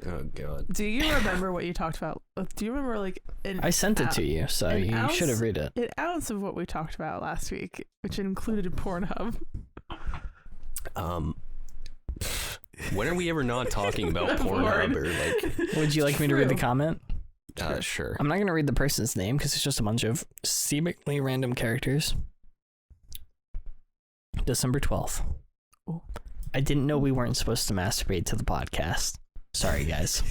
Oh god. Do you remember what you talked about? Do you remember like I sent it to you, so an you ounce- should have read it. an ounce of what we talked about last week, which included Pornhub? When are we ever not talking about Pornhub or like? Would you like me to read the True. comment? Sure. I'm not going to read the person's name because it's just a bunch of seemingly random characters. December 12th. Oh. I didn't know we weren't supposed to masturbate to the podcast. Sorry, guys.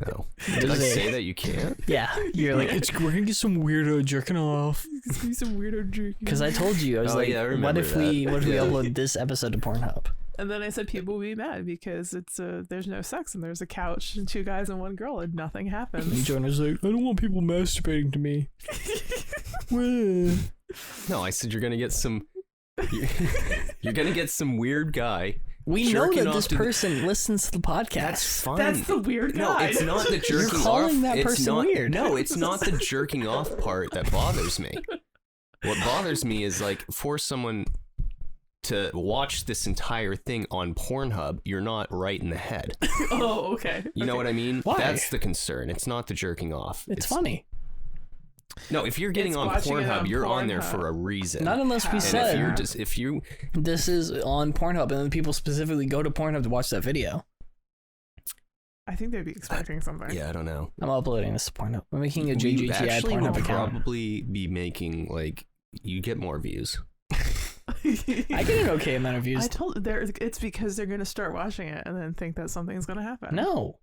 No. Did I say that you can't? Yeah, you're like, we're going to get some weirdo jerking off. It's gonna be some weirdo jerky. Because I told you, I was Oh, like, yeah, I what remember if that. we Yeah. upload this episode to Pornhub? And then I said people will be mad because it's there's no sex and there's a couch and 2 guys and 1 girl and nothing And happens. Jonah's like, I don't want people masturbating to me. No, I said you're gonna get some. You're gonna get some weird guy. We know jerking that off this to the- person listens to the podcast. That's fine. That's the weird No, guy. it's not the jerking You're off. calling that it's person not, weird. No, it's not the jerking off part that bothers me. What bothers me is like for someone to watch this entire thing on Pornhub, you're not right in the head. Oh, okay. You know what I mean? Why? That's the concern. It's not the jerking off. It's funny. No, if you're getting It's on watching it Pornhub, on you're on there Pornhub. for a reason. Not unless we and said if you this is on Pornhub, and then people specifically go to Pornhub to watch that video. I think they'd be expecting something. yeah, I don't know. I'm uploading this to Pornhub. I'm making a We JJTI actually Pornhub would account. probably be making like you get more views. I get an okay amount of views. I told it's because they're gonna start watching it and then think that something's gonna happen. No.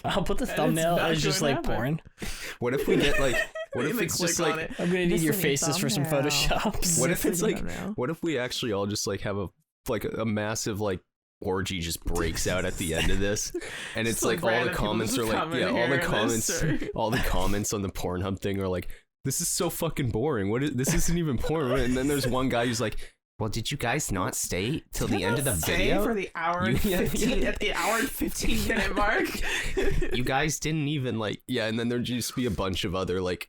I'll put the And it's thumbnail not as just going like to happen. porn. What if we get like? What if They it's click just on like? it. I'm gonna need This your is a faces for some thumbnail. photoshops. What if This it's is a like? thumbnail. What if we actually all just like have a massive like orgy just breaks out at the end of this, and it's Just, like all the random people comments just are like comment all here the and comments this, or- all the comments on the Pornhub thing are like, this is so fucking boring. This isn't even porn. And then there's one guy who's like, well, did you guys not stay till the end of the Stay video? for the hour and You- yeah, 15 yeah. at the hour and 15-minute mark. You guys didn't even like, yeah. And then there'd just be a bunch of other like,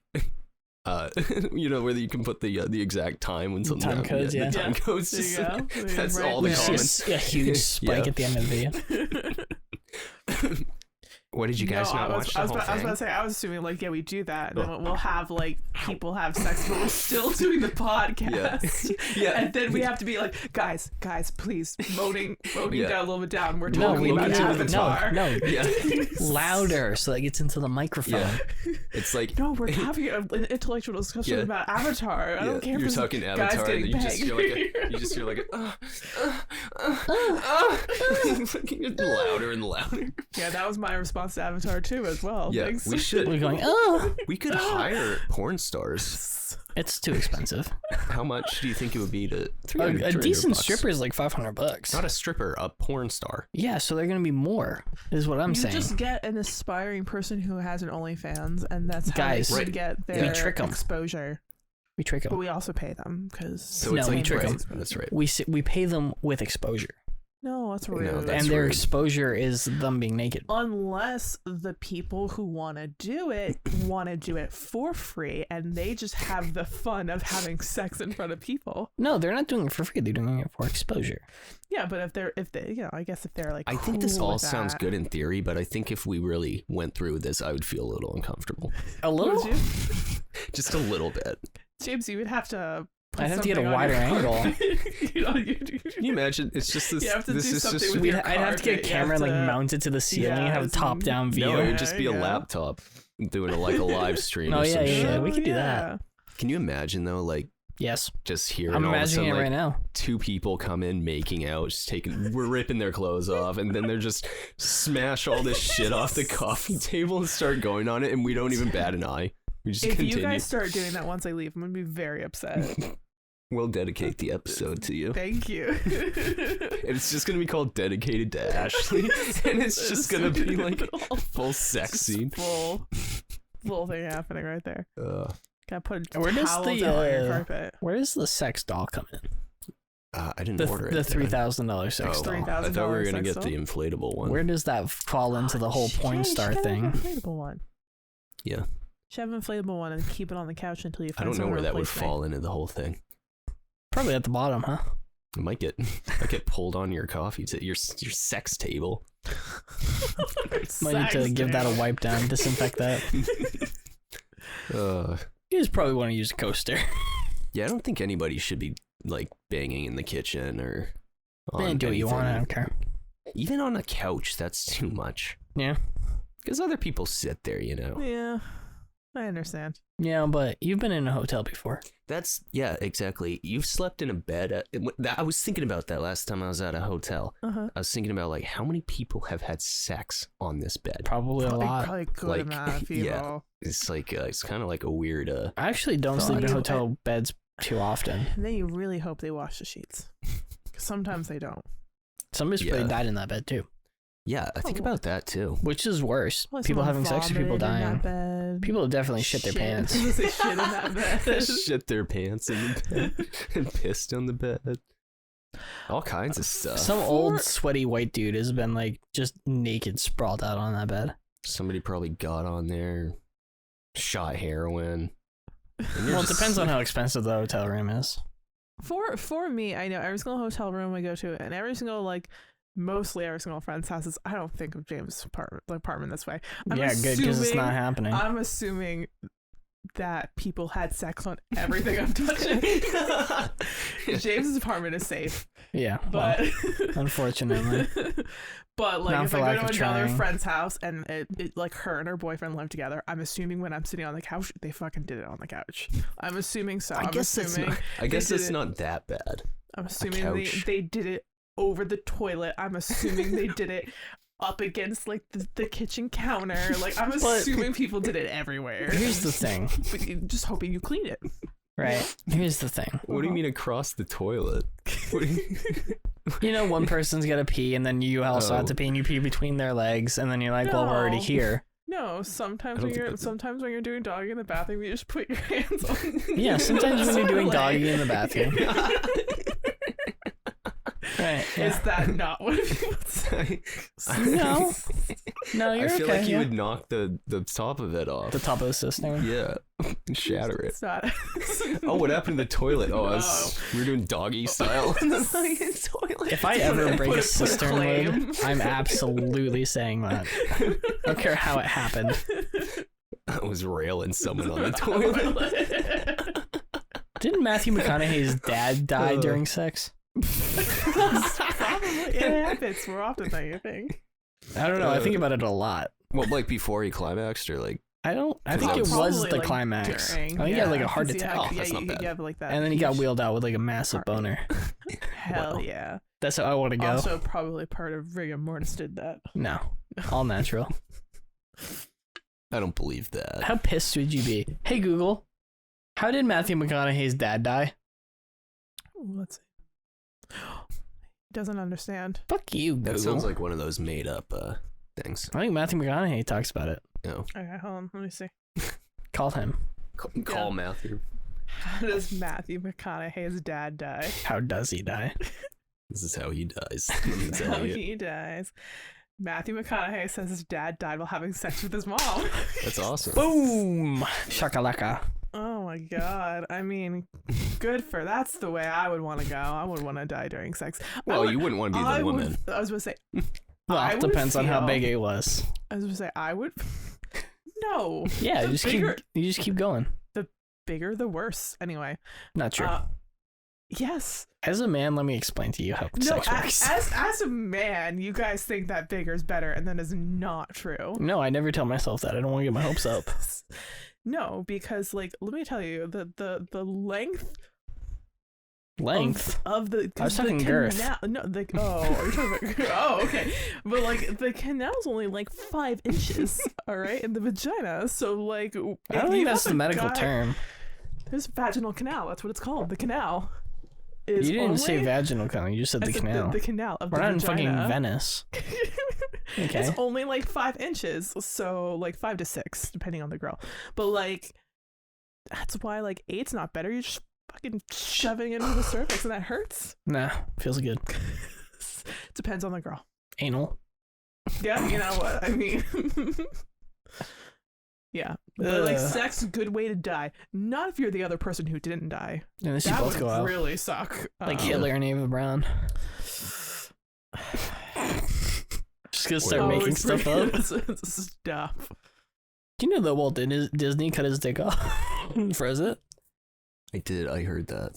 where you can put the exact time when something Time happened. codes, yeah. The time codes. There you just- go. That's Right all the You there. see comments. a huge spike Yeah. at the end of the video. What did you guys not watch the I was whole about to thing? say, I was assuming like, yeah, we do that, and then we'll have like people have sex, but we're still doing the podcast. Yeah. And then we have to be like, guys, please, voting Yeah. down a little bit down. We're No, talking we about need to Avatar. no, Yeah. louder so that gets into the microphone. Yeah. It's like No, we're having an intellectual discussion Yeah. about Avatar. I don't care you're if talking guys Avatar, and getting then you just hear like louder and louder. Yeah, that was my response to Avatar too, as well. Yeah, Thanks. we should. We're going, oh, We could hire porn stars. it's too expensive. How much do you think it would be to A, 300, a decent $300? stripper is like $500. Not a stripper, a porn star. Yeah, so they're gonna be more, is what I'm You saying. just get an aspiring person who has an OnlyFans, and that's how Guys, they Right. can get we their trick 'em. exposure. We trick But them. we also pay them because So No, it's we like trick 'em. That's right. We pay them with exposure, no, that's No, rude. that's and their rude. exposure is them being naked. Unless the people who want to do it for free, and they just have the fun of having sex in front of people. No, they're not doing it for free. They're doing it for exposure. Yeah, but if they, I guess if they're like, I think this cool all with sounds that. good in theory, but I think if we really went through with this, I would feel a little uncomfortable. A Would little. you? Just a little bit. James, you would have to. Put I'd have to get a something on wider your angle. carpet. Can you imagine? It's just this. You have to this do is something just with We'd, your I'd have to get a carpet, you camera have like to- mounted to the ceiling and have a Yes, top-down view. no, it would Yeah, just be a yeah. laptop doing a live stream. Oh, or yeah, some yeah, shit. yeah. We could do that. Yeah. Can you imagine though, like Yes, just hearing I'm all of a imagining sudden, it like, right now. two people come in making out, just we're ripping their clothes off, and then they're just smash all this shit off the coffee table and start going on it, and we don't even bat an eye. We just If continue. you guys start doing that once I leave, I'm gonna be very upset. We'll dedicate the episode to you. Thank you. And it's just gonna be called Dedicated to Ashley, and it's just gonna be like a full sex scene. Full thing happening right there. Gotta put a Where does towel the, down on your carpet. Where does the sex doll come in? I didn't The order it. the did I? $3,000 sex Oh, doll. I thought we were gonna $3,000 get the inflatable one. Where does that fall into the whole porn Yeah, star you should thing? have an inflatable one. Yeah, Should have an inflatable one and keep it on the couch until you I find don't know someone where to that would replace me. fall into the whole thing. Probably at the bottom, huh? It might get pulled on your coffee to your sex table. Might need to Sex give that a table. wipe down, disinfect that. You just probably want to use a coaster. Yeah, I don't think anybody should be like banging in the kitchen or on Man, do what you want. I anything. don't care. Even on a couch, that's too much. Yeah. Because other people sit there, you know. Yeah, I understand. Yeah, but you've been in a hotel before. Yeah, exactly. You've slept in a bed. I was thinking about that last time I was at a hotel. Uh-huh. I was thinking about like how many people have had sex on this bed. Probably a lot. Probably a good Like, amount of people. yeah. It's like it's kind of like a weird. I actually don't sleep in Thought. hotel beds too often. And then you really hope they wash the sheets. 'Cause sometimes they don't. Somebody's Yeah. probably died in that bed too. Yeah, I think Oh. about that too. Which is worse? Probably People someone having sex or people vomited in dying? that bed. People definitely shit their pants. They shit in that bed. Shit their pants in the bed and pissed on the bed. All kinds of stuff. Some old sweaty white dude has been like just naked, sprawled out on that bed. Somebody probably got on there, shot heroin. And you're Well, it just depends on like- how expensive the hotel room is. For me, I know every single hotel room I go to, and mostly every single friend's houses. I don't think of James' apartment this way. Yeah, good, because it's not happening. I'm assuming that people had sex on everything I'm touching. James's apartment is safe. Yeah, But unfortunately. but like Not if for I lack go of to another trying. friend's house and it like her and her boyfriend live together, I'm assuming when I'm sitting on the couch, they fucking did it on the couch. I'm assuming so. I guess that's assuming not- I guess they did it's it- not that bad. I'm assuming couch. they did it over the toilet. I'm assuming they did it up against like the kitchen counter. Like I'm assuming people did it everywhere. Here's the thing, But just hoping you clean it. right? Here's the thing. What do you mean across the toilet? What do you... You know, one person's got to pee, and then you also have Oh. to pee, and you pee between their legs, and then you're like, well, we're already No. here. No, sometimes I don't when think you're that's- sometimes when you're doing doggy in the bathroom, you just put your hands on. Yeah, sometimes when you're doing Like, doggy in the bathroom. Right. Is Yeah. that not what people say? No. No, you're I feel okay. like you yeah. would knock the top of it off. The top of the cistern. Yeah, shatter it. It's not. Oh, what happened to the toilet? Oh, No. we were doing doggy style. If I ever break a cistern flame. lid, I'm absolutely saying that. I don't care how it happened. I was railing someone on the toilet. Didn't Matthew McConaughey's dad die during sex? Probably it happens more often than you think. I don't know. I think about it a lot. Well, like before he climaxed, or like I think that it was- was Probably, the like, climax. during, I think he had like a heart 'cause he attack. had- Oh, that's not you bad. have like that. And then he got huge- wheeled out with like a massive heart. boner. Hell Wow. yeah! That's how I want to go. Also, probably part of rigor mortis did that. No. All natural. I don't believe that. How pissed would you be? Hey Google, how did Matthew McConaughey's dad die? Let's see. He doesn't understand. Fuck you, Google. That sounds like one of those made up things. I think Matthew McConaughey talks about it. No, Okay, hold on. Let me see. Call him. call Matthew. How does Matthew McConaughey's dad die? How does he die? This is how he dies. Let me tell How you. he dies. Matthew McConaughey says his dad died while having sex with his mom. That's awesome. Boom! Shakalaka. Oh my god. I mean, good for that's the way I would want to go. I would want to die during sex. Well, you wouldn't want to be the woman. I was going to say, Well, I it would depends on how feel- big it was. I was going to say, I would. No. Yeah, The you just keep going. Bigger, the worse. Anyway. Not true. Yes. As a man, let me explain to you how No, sex works. as a man, you guys think that bigger is better, and that is not true. No, I never tell myself that. I don't want to get my hopes up. No, because like let me tell you, the length Length. of the I was the talking girth. No, are you talking about? Oh, okay. But like the canal's only like 5 inches, all right, in the vagina. So like, I if don't you think that's have the a medical guy- term. There's vaginal canal. That's what it's called. The canal. Is You didn't say only- vaginal canal. You just said I the said canal. The canal of We're the not in vagina. fucking Venice. Okay. It's only like 5 inches, so like 5 to 6, depending on the girl. But like, that's why like 8's not better. You're just fucking shoving it into the cervix, and that hurts. Nah, feels good. Depends on the girl. Anal. Yeah, you know what I mean. Yeah, but like Ugh. sex, good way to die. Not if you're the other person who didn't die. Unless you That both would go out. really suck. Like Um, Hitler and Ava Brown. Just gonna start Oh, making it's stuff pretty- up. Stuff. Do you know that Walt Disney cut his dick off? Froze it? I did. I heard that.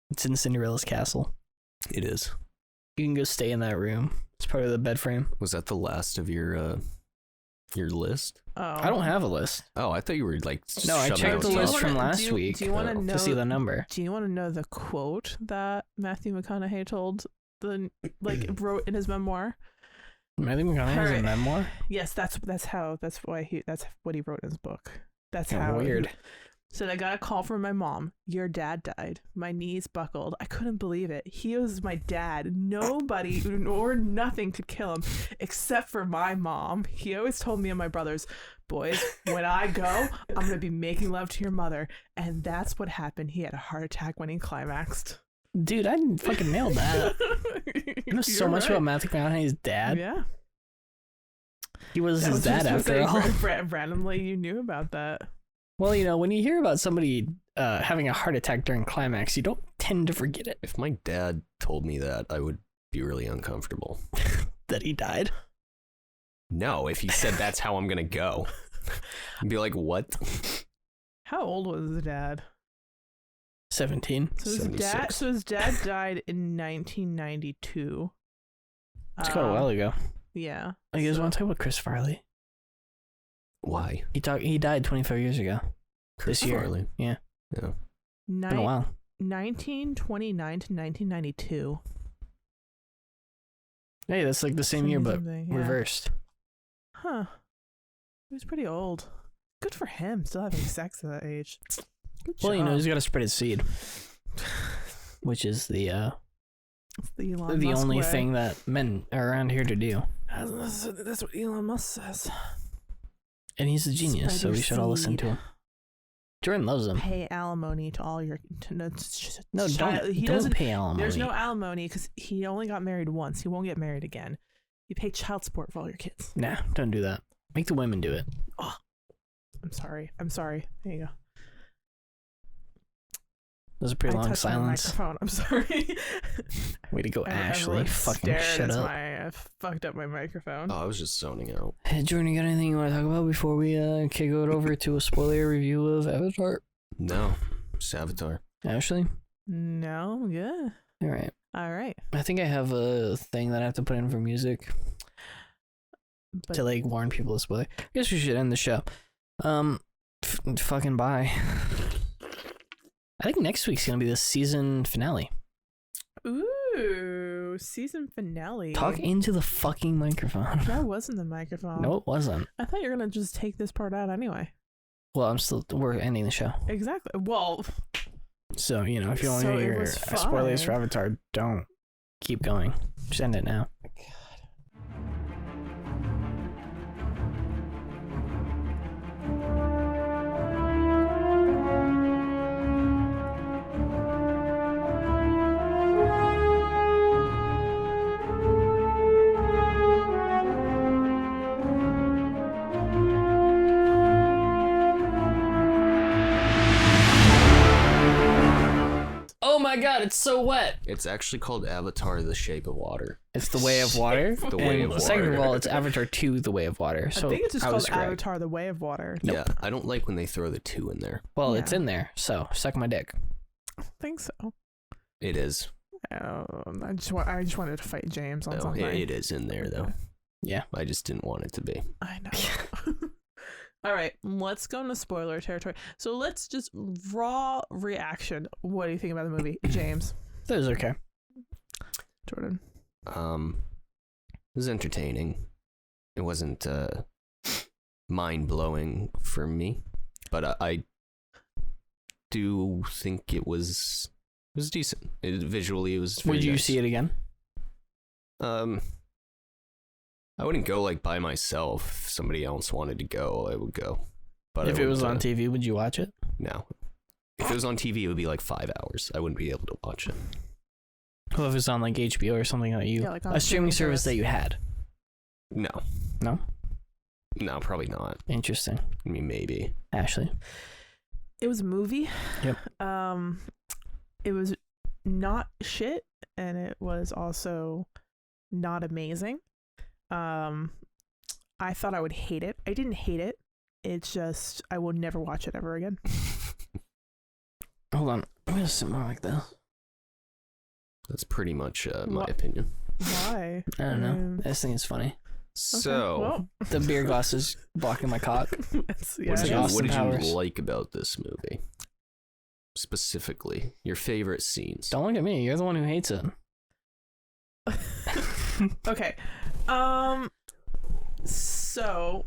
It's in Cinderella's castle. It is. You can go stay in that room. It's part of the bed frame. Was that the last of your list? Oh, I don't have a list. Oh, I thought you were like. No, I shoving checked out the Do you list stuff. wanna- from last do you- week do you wanna know- to see the number. Do you want to know the quote that Matthew McConaughey told wrote in his memoir? Matthew McConaughey has a Alright. memoir? Yes, that's what he wrote in his book. That's Yeah, how weird. Said, I got a call from my mom. Your dad died. My knees buckled. I couldn't believe it. He was my dad. Nobody or nothing could kill him except for my mom. He always told me and my brothers, boys, when I go, I'm going to be making love to your mother. And that's what happened. He had a heart attack when he climaxed. Dude, I fucking nailed that. You know so You're much right. about Matthew McConaughey's dad. Yeah. He was I his was dad just gonna after say, all. randomly, you knew about that. Well, you know, when you hear about somebody having a heart attack during climax, you don't tend to forget it If my dad told me that, I would be really uncomfortable. that he died. No, if he said that's how I'm gonna go, I'd be like, what? How old was his dad? 17. So his dad died in 1992. It's quite a while ago. Yeah. You guys want to talk about Chris Farley? Why? He died 25 years ago. Chris this year. Farley. Yeah. Yeah. Been a while. 1929 to 1992. Hey, that's like the same year, but yeah. reversed. Huh. He was pretty old. Good for him, still having sex at that age. Good Well, job. he's got to spread his seed, which is the It's the Elon Musk only way. thing that men are around here to do. That's what Elon Musk says. And he's a genius, Spread so your we should all listen seed. to him. Jordan loves him. Pay alimony to all your. No, He don't doesn't pay alimony. There's no alimony because he only got married once. He won't get married again. You pay child support for all your kids. Nah, don't do that. Make the women do it. Oh, I'm sorry. There you go. That was a pretty I long touched my silence. microphone. I'm sorry. Way to go, Ashley. Everyone Fucking stared shut as up. I fucked up my microphone. Oh, I was just zoning out. Hey, Jordan, you got anything you want to talk about before we kick it over to a spoiler review of Avatar? No. It's Avatar. Ashley? No, yeah. All right. All right. I think I have a thing that I have to put in for music But to like warn people to spoiler. I guess we should end the show. Fucking bye. I think next week's gonna be the season finale. ooh, season finale. Talk into the fucking microphone. That wasn't the microphone. No, it wasn't. I thought you were gonna just take this part out anyway. Well, we're ending the show. Exactly. Well, So, if you want So to it hear your was spoilers for fine. Avatar, don't keep going. Just end it now. Oh my god, it's so wet. It's actually called Avatar: The Shape of Water. It's the way of water. The Way And of second of Water. all, it's Avatar 2, The Way of Water. So I think it's just I was called correct. Avatar: The Way of Water. Yeah, I don't like when they throw the 2 in there. Well, it's Yeah. in there, so suck my dick. I think so. It is. I just wanted to fight James on Oh, something. it is in there, though. Yeah. I just didn't want it to be. I know. All right, let's go into spoiler territory. So let's just raw reaction. What do you think about the movie, James? That was okay. Jordan. It was entertaining. It wasn't mind-blowing for me, but I do think it was decent. Visually, it was very Would you nice. see it again? I wouldn't go like by myself. If somebody else wanted to go, I would go. But If I it was on wouldn't, TV, would you watch it? no. If it was on TV, it would be like 5 hours. I wouldn't be able to watch it. Well, if it's on like HBO or something that you, Yeah, like on a streaming service that you had. No. No? No, probably not. Interesting. I mean, maybe. Ashley. It was a movie. Yep. It was not shit, and it was also not amazing. I thought I would hate it. I didn't hate it. It's just I will never watch it ever again. Hold on. I'm gonna sit more like this. That's pretty much my What? opinion. Why? I don't know. I just think it's funny. So, well, The beer glass is blocking my cock. it's, what yeah, did, like you, Austin what did Powers. you like about this movie? Specifically, your favorite scenes. Don't look at me. You're the one who hates it. Okay. So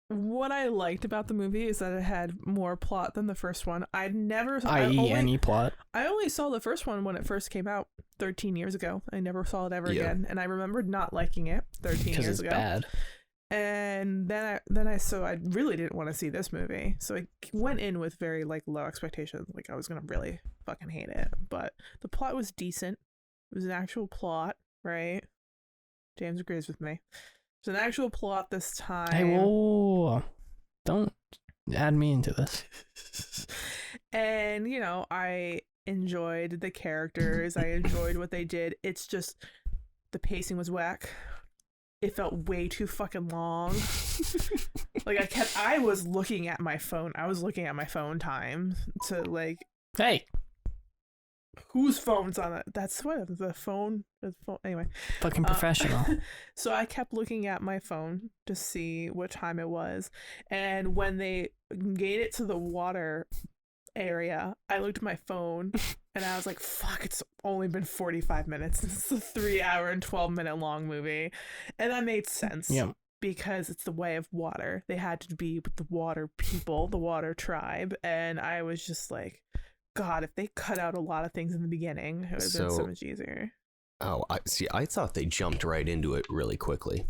what I liked about the movie is that it had more plot than the first one. I.e. any plot. I only saw the first one when it first came out 13 years ago. I never saw it ever Yeah. again, and I remembered not liking it 13 Because years it's ago. bad. And then I really didn't want to see this movie, so I went in with very like low expectations, like I was gonna really fucking hate it. But the plot was decent. It was an actual plot, right? James agrees with me. It's an actual plot this time. Hey, whoa. Don't add me into this. And I enjoyed the characters. I enjoyed what they did. It's just the pacing was whack. it felt way too fucking long. Like I was looking at my phone. I was looking at my phone time to like. Hey, whose phone's on it? That's what the phone. Anyway, fucking professional. So I kept looking at my phone to see what time it was, and when they made it to the water area, I looked at my phone and I was like, fuck, it's only been 45 minutes. It's a 3-hour and 12-minute long movie. And that made sense. Yeah. Because it's the way of water. They had to be with the water people, the water tribe. And I was just like, God, if they cut out a lot of things in the beginning, it would have been so much easier. Oh, I thought they jumped right into it really quickly.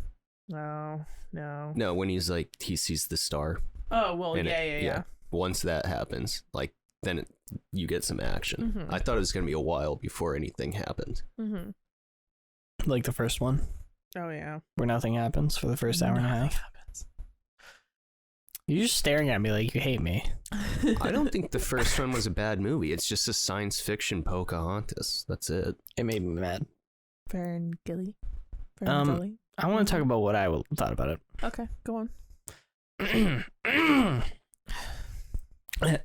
No. When he sees the star. Oh, well, yeah. Once that happens, like, then you get some action. Mm-hmm. I thought it was going to be a while before anything happened. Mm-hmm. Like the first one. Oh, yeah. Where nothing happens for the first hour and a half. You're just staring at me like you hate me. I don't think the first one was a bad movie. It's just a science fiction Pocahontas. That's it. It made me mad. Ferngully. I want to talk about what I thought about it. Okay, go on.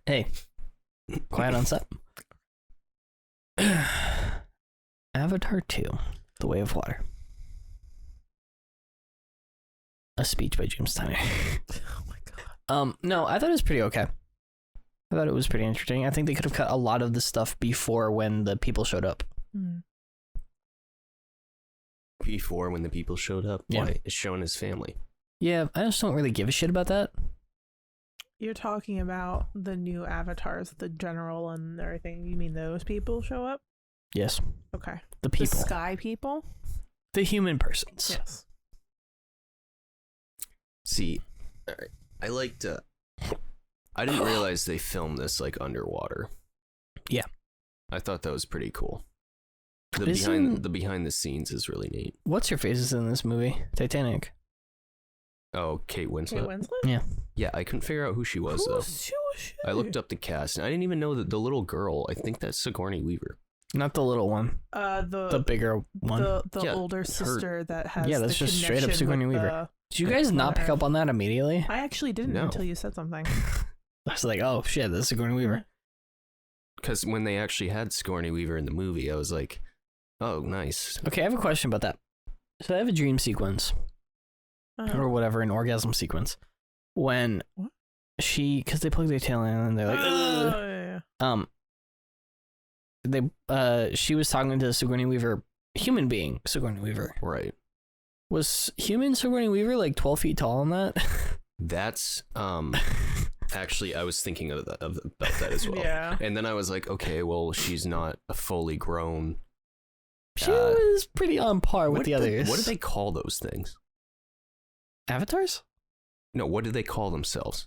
Hey, quiet on set. Avatar 2, The Way of Water. A speech by James Tyner. Oh my god. No, I thought it was pretty okay. I thought it was pretty interesting. I think they could have cut a lot of the stuff before when the people showed up. Mm. Before when the people showed up? Yeah. Why? It's showing his family. Yeah, I just don't really give a shit about that. You're talking about the new avatars, the general and everything. You mean those people show up? Yes. Okay. The people. The sky people? The human persons. Yes. See, all right. I didn't realize they filmed this like underwater. Yeah. I thought that was pretty cool. The behind the scenes is really neat. What's your faces in this movie? Titanic. Oh, Kate Winslet. Kate Winslet? Yeah. Yeah, I couldn't figure out who she was, though. Who was she? I looked up the cast, and I didn't even know that the little girl, I think that's Sigourney Weaver. Not the little one. The bigger one. The older sister that has that's the just straight up Sigourney Weaver. Did you guys not pick up on that immediately? I actually didn't until you said something. I was like, oh shit, that's Sigourney Weaver. Because when they actually had Sigourney Weaver in the movie, I was like, oh, nice. Okay, I have a question about that. So I have a dream sequence. Or whatever, an orgasm sequence. When because they plug their tail in and they're like, she was talking to Sigourney Weaver, human being Sigourney Weaver. Right. Was human Sigourney Weaver like 12 feet tall on that? That's, actually, I was thinking about that as well. Yeah. And then I was like, okay, well, she's not a fully grown. She was pretty on par with the others. What do they call those things? Avatars? No, what do they call themselves?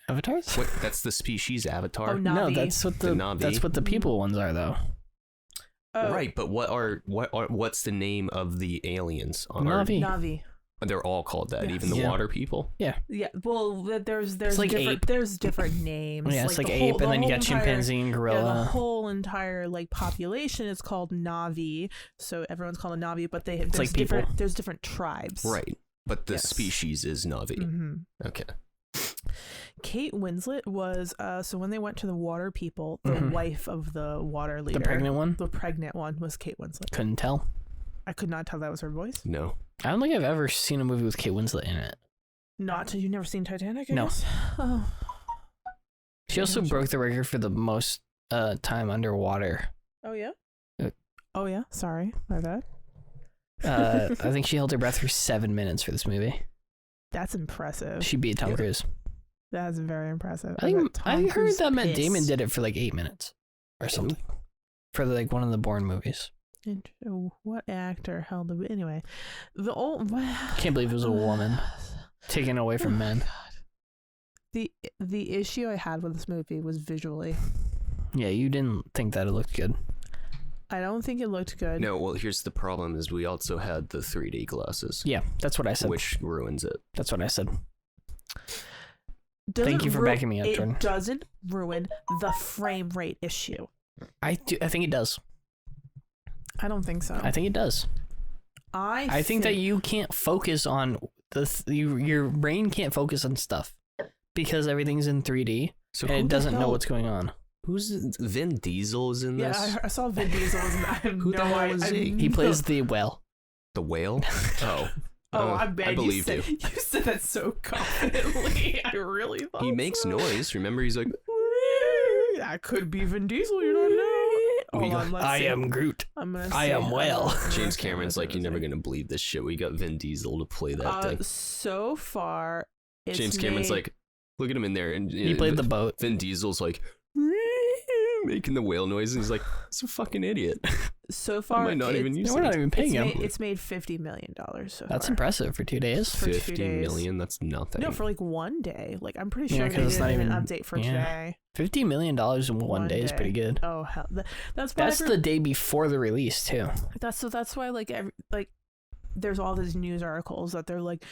Avatars? What? That's the species avatar? Oh, no, that's what the Na'vi? that's what the people ones are, though. Right, but what's the name of the aliens on Na'vi. Na'vi. They're all called that, Yes. even the water people. Yeah. Yeah. Well, there's like different ape. There's different names. Yeah, it's like the ape, whole- and then you the got whole entire- chimpanzee and gorilla. Yeah, the whole entire like population is called Na'vi, so everyone's called a Na'vi. But there's like different people. there's different tribes. Right, but the Yes. species is Na'vi. Mm-hmm. Okay. Kate Winslet was so when they went to the water people, the wife of the water leader, The pregnant one? the pregnant one was Kate Winslet. Couldn't tell. I could not tell that was her voice. No. I don't think I've ever seen a movie with Kate Winslet in it. You've never seen Titanic? I No. guess? Oh. She also broke the record for the most time underwater. Oh yeah. Uh, Oh yeah. Sorry, my bad. I think she held her breath for 7 minutes for this movie. That's impressive. She beat Tom Cruise. That's very impressive. I heard Cruise that Matt pissed. Damon did it for like 8 minutes or something. For like one of the Bourne movies. What actor held the anyway? The old Can't believe it was a woman taken away from men. God. The issue I had with this movie was visually. Yeah, you didn't think that it looked good. I don't think it looked good. No, well, here's the problem is we also had the 3D glasses. Yeah, that's what I said. Which ruins it. That's what I said. Doesn't Thank you for backing me up, Jordan. It doesn't ruin the frame rate issue. I think it does. I don't think so. I think it does. I think that you can't focus on your brain can't focus on stuff because everything's in 3D So and who it the doesn't know hell- what's going on. Who's Vin Diesel is in this? Yeah, I saw Vin Diesel. And I have Who the no hell idea. is he? He plays the whale. The whale? Oh. Oh, I bet I believed you. you. You said that so confidently. I really thought He makes so. noise. Remember, he's like, That could be Vin Diesel. You don't know. Hold on, let's I see. am Groot. I'm gonna. I see. am whale. James Cameron's like, you're never gonna believe this shit. We got Vin Diesel to play that thing. So far, it's James Cameron's made- like, look at him in there, and He played the boat. Vin Diesel's like making the whale noise, and he's like, it's a fucking idiot. So far, I might not even use We're not it. even paying him. It's made $50 million so That's far. impressive for 2 days. for 2 50 days. million. That's nothing. No, for like one day. Like I'm pretty Yeah, sure 'cause they it's not didn't even even- update for yeah. today. $50 million in one day is pretty good. Oh hell, that's why That's the day before the release too. that's why like there's all these news articles that they're like,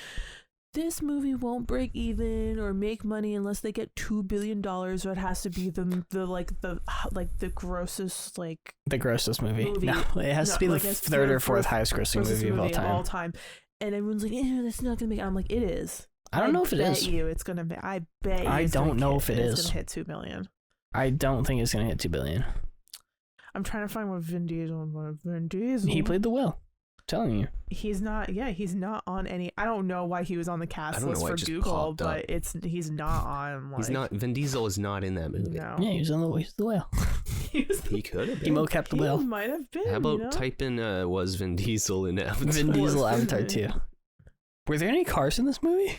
this movie won't break even or make money unless they get $2 billion. So it has to be the grossest The grossest movie. Movie. No, it has No, to be like the it's third or fourth highest grossing grossest movie of all time. And everyone's like, that's not gonna make. I'm like, it is. I don't know if it is. It's gonna be. I bet. I don't know if it It's is. gonna hit 2 million. I don't think it's gonna hit 2 billion. I'm trying to find what Vin Diesel. He played the whale. I'm telling you. He's not. Yeah, he's not on any. I don't know why he was on the I cast don't know list why it for just Google, popped up. but he's not on. Like, He's not. Vin Diesel is not in that movie. No. Yeah, he's the whale. He could have He been. mocapped the He whale. might have been. How about you know? type in was Vin Diesel in Avatar? Vin Diesel Was Avatar Vin- 2. Were there any cars in this movie?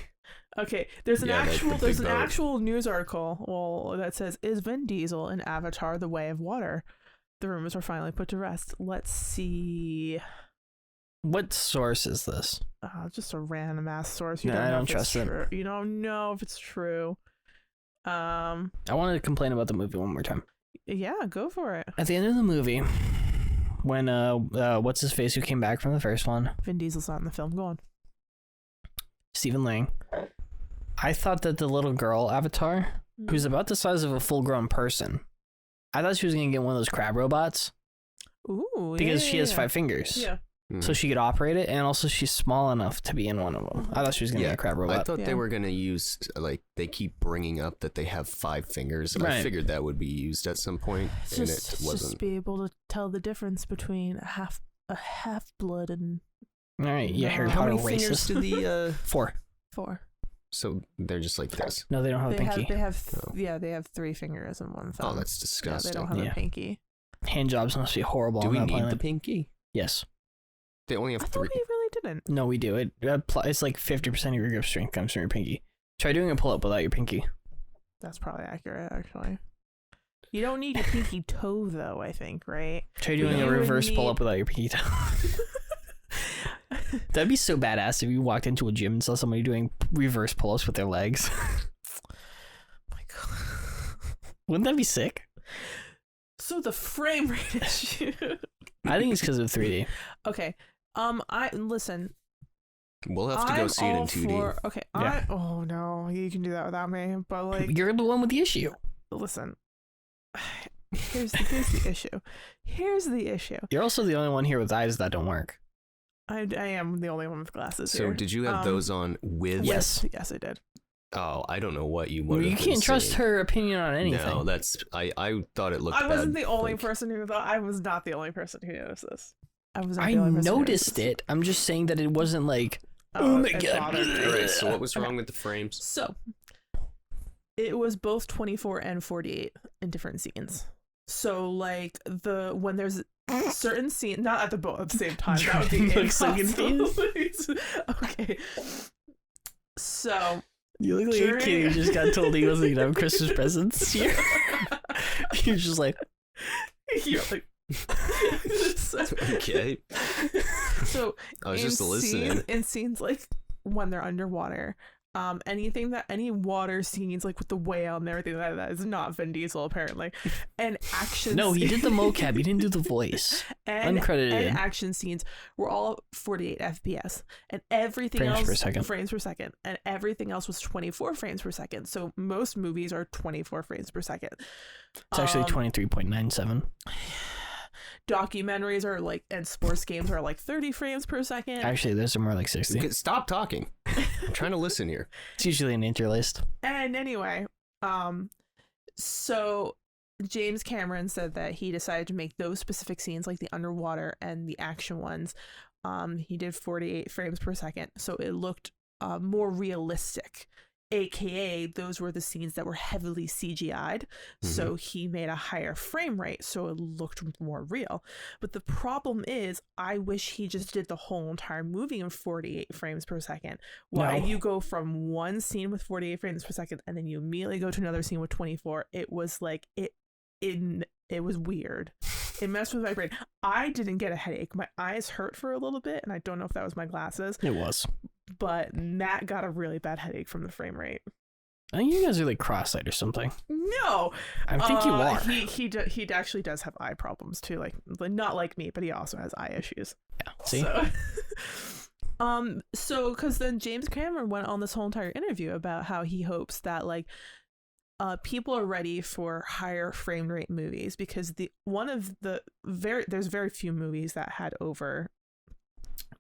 Okay, there's an Yeah, the actual big there's an boat. actual news article that says, "Is Vin Diesel in Avatar: The Way of Water?" The rumors are finally put to rest. Let's see. What source is this? Just a random ass source. You No, don't I know don't if trust it's it. true. You don't know if it's true. I wanted to complain about the movie one more time. Yeah, go for it. At the end of the movie, when what's his face who came back from the first one, Vin Diesel's not in the film. Go on. Stephen Lang, I thought that the little girl Avatar, who's about the size of a full-grown person, I thought she was gonna get one of those crab robots Ooh, because yeah, she has yeah. 5 fingers. Yeah. So she could operate it, and also she's small enough to be in one of them. I thought she was gonna Yeah, be a crab robot. I thought Yeah. they were gonna use they keep bringing up that they have 5 fingers. I Right. figured that would be used at some point, and Just it wasn't. be able to tell the difference between a half blood and All right, yeah, Harry How Potter many fingers racist. do the? 4. 4. So they're just like this. No, they don't have a pinky. They have Oh. they have 3 fingers and 1 thumb. Oh, that's Yeah, disgusting. they don't have Yeah. a pinky. Hand jobs must be horrible Do on we that need planet. the pinky? Yes. They only have I 3. thought we really didn't. No, we do. It's like 50% of your grip strength comes from your pinky. Try doing a pull-up without your pinky. That's probably accurate, actually. You don't need your pinky toe, though, I think, right? Try doing You a would reverse need- pull-up without your pinky toe. That'd be so badass if you walked into a gym and saw somebody doing reverse pull-ups with their legs. My God. Wouldn't that be sick? So the frame rate issue. I think it's because of 3D. Okay. Listen. We'll have to go I'm see it in all 2D. okay. Yeah. Oh no, you can do that without me. But like, You're the one with the issue. listen. Here's the issue. Here's the issue. You're also the only one here with eyes that don't work. I am the only one with glasses So here. did you have those on with? Yes. Yes, I did. Oh, I don't know what you would. Well, you have been can't trust saying. her opinion on anything. No, that's I thought it looked I wasn't bad, the only like- person who thought. I was not the only person who noticed this. I was. Not I the only person who noticed this. it. I'm just saying that it wasn't like, oh my it God. bothered me. All right, so what was Okay. wrong with the frames? So it was both 24 and 48 in different scenes. So like when there's certain scene, not at the same time. That would be Looks so impossible. Okay. So you look like a kid who just got told he wasn't gonna have Christmas presents this year. You're just like, you're like. Okay. So I was in just listening. in scenes like when they're underwater, any water scenes like with the whale and everything like that is not Vin Diesel apparently, and action. no, he did the mocap. He didn't do the voice. and, Uncredited. and action scenes were all 48 FPS, and everything Frames else per second. frames per second, and everything else was 24 frames per second. So most movies are 24 frames per second. It's actually 23.97. documentaries are like, and sports games are like 30 frames per second. Actually, those are more like 60. Stop talking. I'm trying to listen here. It's usually an interlist. And anyway, so James Cameron said that he decided to make those specific scenes, like the underwater and the action ones. He did 48 frames per second, so it looked more realistic. AKA, those were the scenes that were heavily CGI'd, so he made a higher frame rate, so it looked more real. But the problem is, I wish he just did the whole entire movie in 48 frames per second. Why you go from one scene with 48 frames per second and then you immediately go to another scene with 24? It was like it was weird. It messed with my brain. I didn't get a headache. My eyes hurt for a little bit, and I don't know if that was my glasses. It was. But Matt got a really bad headache from the frame rate. I think you guys are like cross-eyed or something. No, I think you are. He actually does have eye problems too. Like not like me, but he also has eye issues. Yeah. See. So because then James Cameron went on this whole entire interview about how he hopes that like people are ready for higher frame rate movies, because there's very few movies that had over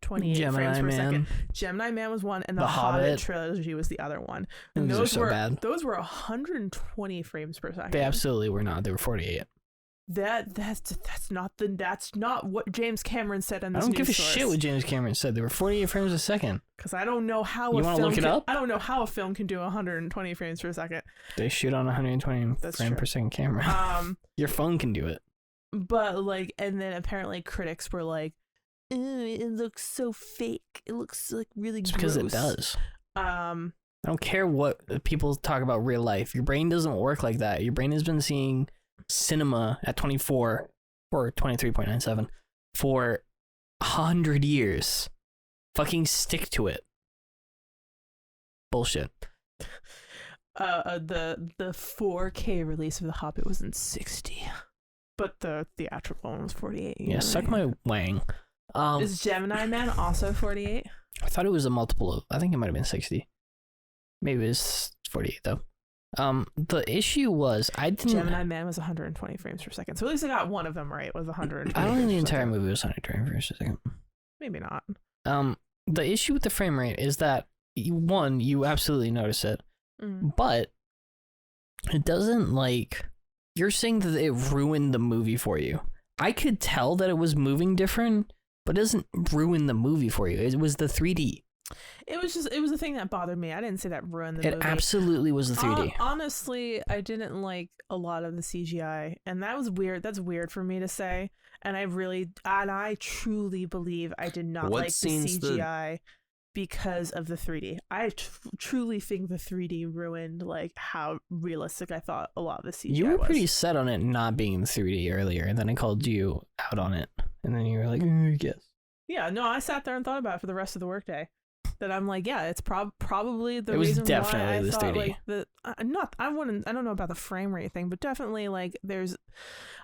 28 frames per second. Gemini Man was one, and the Hobbit trilogy was the other one. And those are so bad. Those were 120 frames per second. They absolutely were not. They were 48. That's not what James Cameron said on this. I don't give a source. shit what James Cameron said. They were 48 frames a second. Because I don't know how you want to look it up. I don't know how a film can do 120 frames per second. They shoot on 120 frame per second camera. Your phone can do it. But like, and then apparently critics were like, it looks so fake. It looks like really gross. Because it does. I don't care what people talk about real life. Your brain doesn't work like that. Your brain has been seeing cinema at 24 or 23.97 for 100 years. Fucking stick to it. Bullshit. The 4K release of The Hobbit was in 60, but the theatrical one was 48. Yeah, suck my wang. Is Gemini Man also 48? I thought it was a multiple of. I think it might have been 60. Maybe it's 48 though. The issue was I didn't. Gemini Man was 120 frames per second, so at least I got one of them right. Was 120. I don't think the entire movie was 120 frames per second. Maybe not. The issue with the frame rate is that you absolutely notice it, but it doesn't like. You're saying that it ruined the movie for you. I could tell that it was moving different, but it doesn't ruin the movie for you. It was the 3D. It was the thing that bothered me. I didn't say that ruined the movie. It absolutely was the 3D. Honestly, I didn't like a lot of the CGI, and that was weird. That's weird for me to say. And I truly believe I did not like the CGI because of the 3D. I truly think the 3D ruined like how realistic I thought a lot of the CGI was. You were pretty set on it not being in 3D earlier, and then I called you out on it, and then you were like, yes. Yeah, no, I sat there and thought about it for the rest of the workday. That I'm like, yeah, it's probably the it was reason definitely why I the thought 3D. like I don't know about the frame rate thing, but definitely like there's.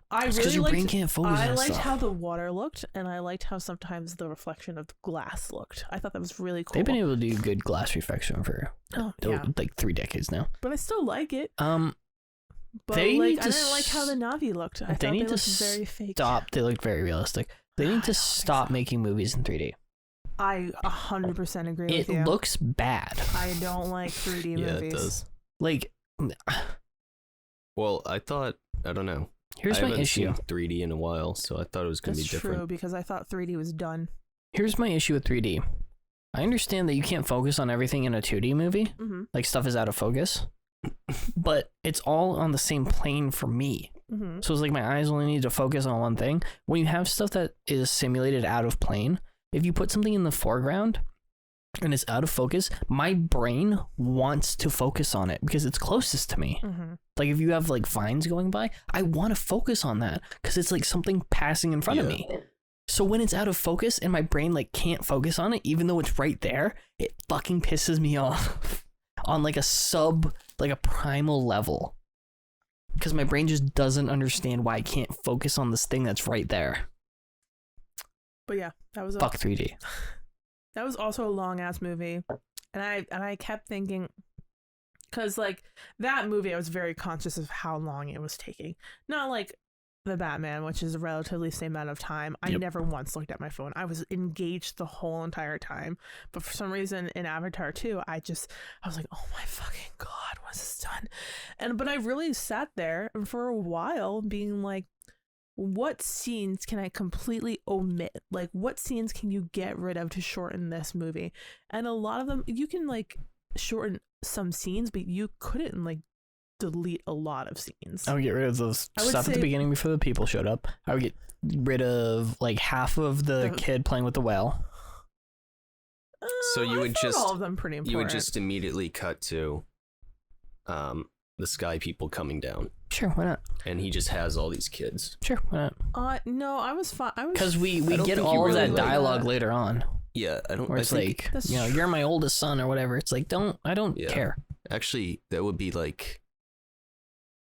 Because your brain can't focus on I liked stuff. how the water looked, and I liked how sometimes the reflection of the glass looked. I thought that was really cool. They've been able to do good glass reflection for like 3 decades now. But I still like it. But I didn't like how the Na'vi looked. I thought they looked very fake. They looked very realistic. They need to stop making movies in 3D. I 100% agree with you. It looks bad. I don't like 3D movies. Yeah, it does. Like, well, I don't know. Here's my issue. I haven't seen 3D in a while, so I thought it was going to be different. That's true, because I thought 3D was done. Here's my issue with 3D. I understand that you can't focus on everything in a 2D movie. Mm-hmm. Like, stuff is out of focus. But it's all on the same plane for me. Mm-hmm. So it's like my eyes only need to focus on one thing. When you have stuff that is simulated out of plane, if you put something in the foreground and it's out of focus, my brain wants to focus on it because it's closest to me. Mm-hmm. Like if you have like vines going by, I want to focus on that because it's like something passing in front of me. So when it's out of focus and my brain like can't focus on it, even though it's right there, it fucking pisses me off on like a primal level. Because my brain just doesn't understand why I can't focus on this thing that's right there. But yeah, that was fuck 3D. That was also a long ass movie, and I kept thinking, because like that movie, I was very conscious of how long it was taking. Not like the Batman, which is a relatively same amount of time, I never once looked at my phone. I was engaged the whole entire time. But for some reason in Avatar 2, I was like, oh my fucking God, what's this done? But I really sat there for a while being like, what scenes can I completely omit? Like, what scenes can you get rid of to shorten this movie? And a lot of them, you can like shorten some scenes, but you couldn't like delete a lot of scenes. I would get rid of those stuff at the beginning before the people showed up. I would get rid of like half of the kid playing with the whale. So you would just all of them pretty important. You would just immediately cut to the sky people coming down. Sure, why not? And he just has all these kids. Sure, why not? No, I was fine. Because we get all of that dialogue later on. Yeah, I don't. Where it's like, you're my oldest son or whatever. It's like, I don't care. Actually, that would be like,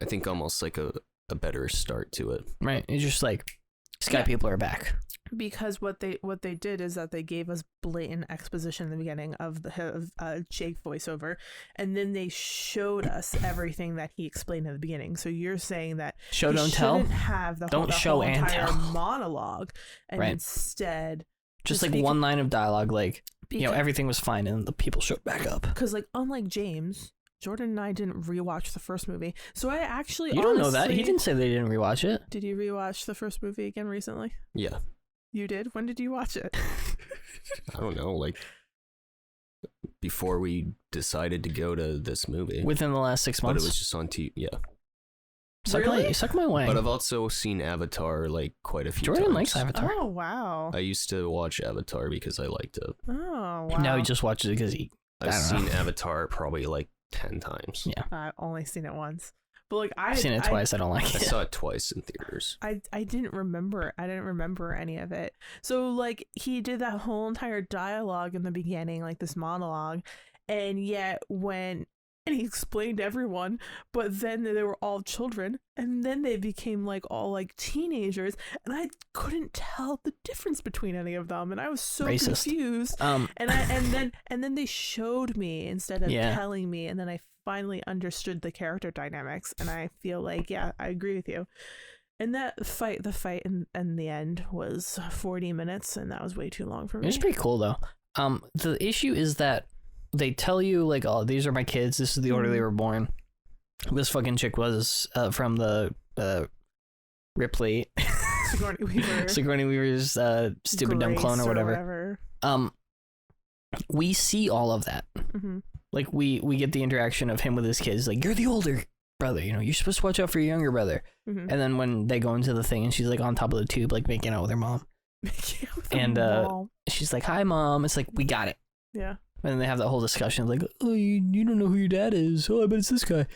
I think almost like a better start to it. Right. It's just like, sky people are back. Because what they did is that they gave us blatant exposition in the beginning of the Jake voiceover, and then they showed us everything that he explained in the beginning. So you're saying that show don't tell, have the don't show and entire tell monologue, and instead just like one line of dialogue, like everything was fine, and the people showed back up. Because like unlike James, Jordan and I didn't rewatch the first movie, so I actually you don't know that he didn't say they didn't rewatch it. Did you rewatch the first movie again recently? Yeah. You did? When did you watch it? I don't know, like before we decided to go to this movie. Within the last 6 months? But it was just on TV, yeah. Suck my wang. But I've also seen Avatar like quite a few times. Jordan likes Avatar. Oh, wow. I used to watch Avatar because I liked it. Oh, wow. Now he just watches it because I've seen Avatar probably like 10 times. Yeah. I've only seen it once. But like I've seen it twice. I don't like it. I saw it twice in theaters. I didn't remember. I didn't remember any of it. So like he did that whole entire dialogue in the beginning, like this monologue, and yet and he explained everyone, but then they were all children, and then they became like all like teenagers, and I couldn't tell the difference between any of them, and I was so confused. And then they showed me instead of telling me, and then I finally understood the character dynamics, and I feel like I agree with you. And the fight in the end was 40 minutes, and that was way too long for me. It was pretty cool though. The issue is that they tell you like, oh, these are my kids, this is the order they were born. This fucking chick was from the Ripley Sigourney Weaver's stupid dumb clone or whatever. We see all of that. Like we get the interaction of him with his kids, like, you're the older brother, you're supposed to watch out for your younger brother. And then when they go into the thing and she's like on top of the tube, like making out with her mom. And she's like, hi mom. It's like, we got it. Yeah. And then they have that whole discussion like, oh, you don't know who your dad is. Oh, I bet it's this guy.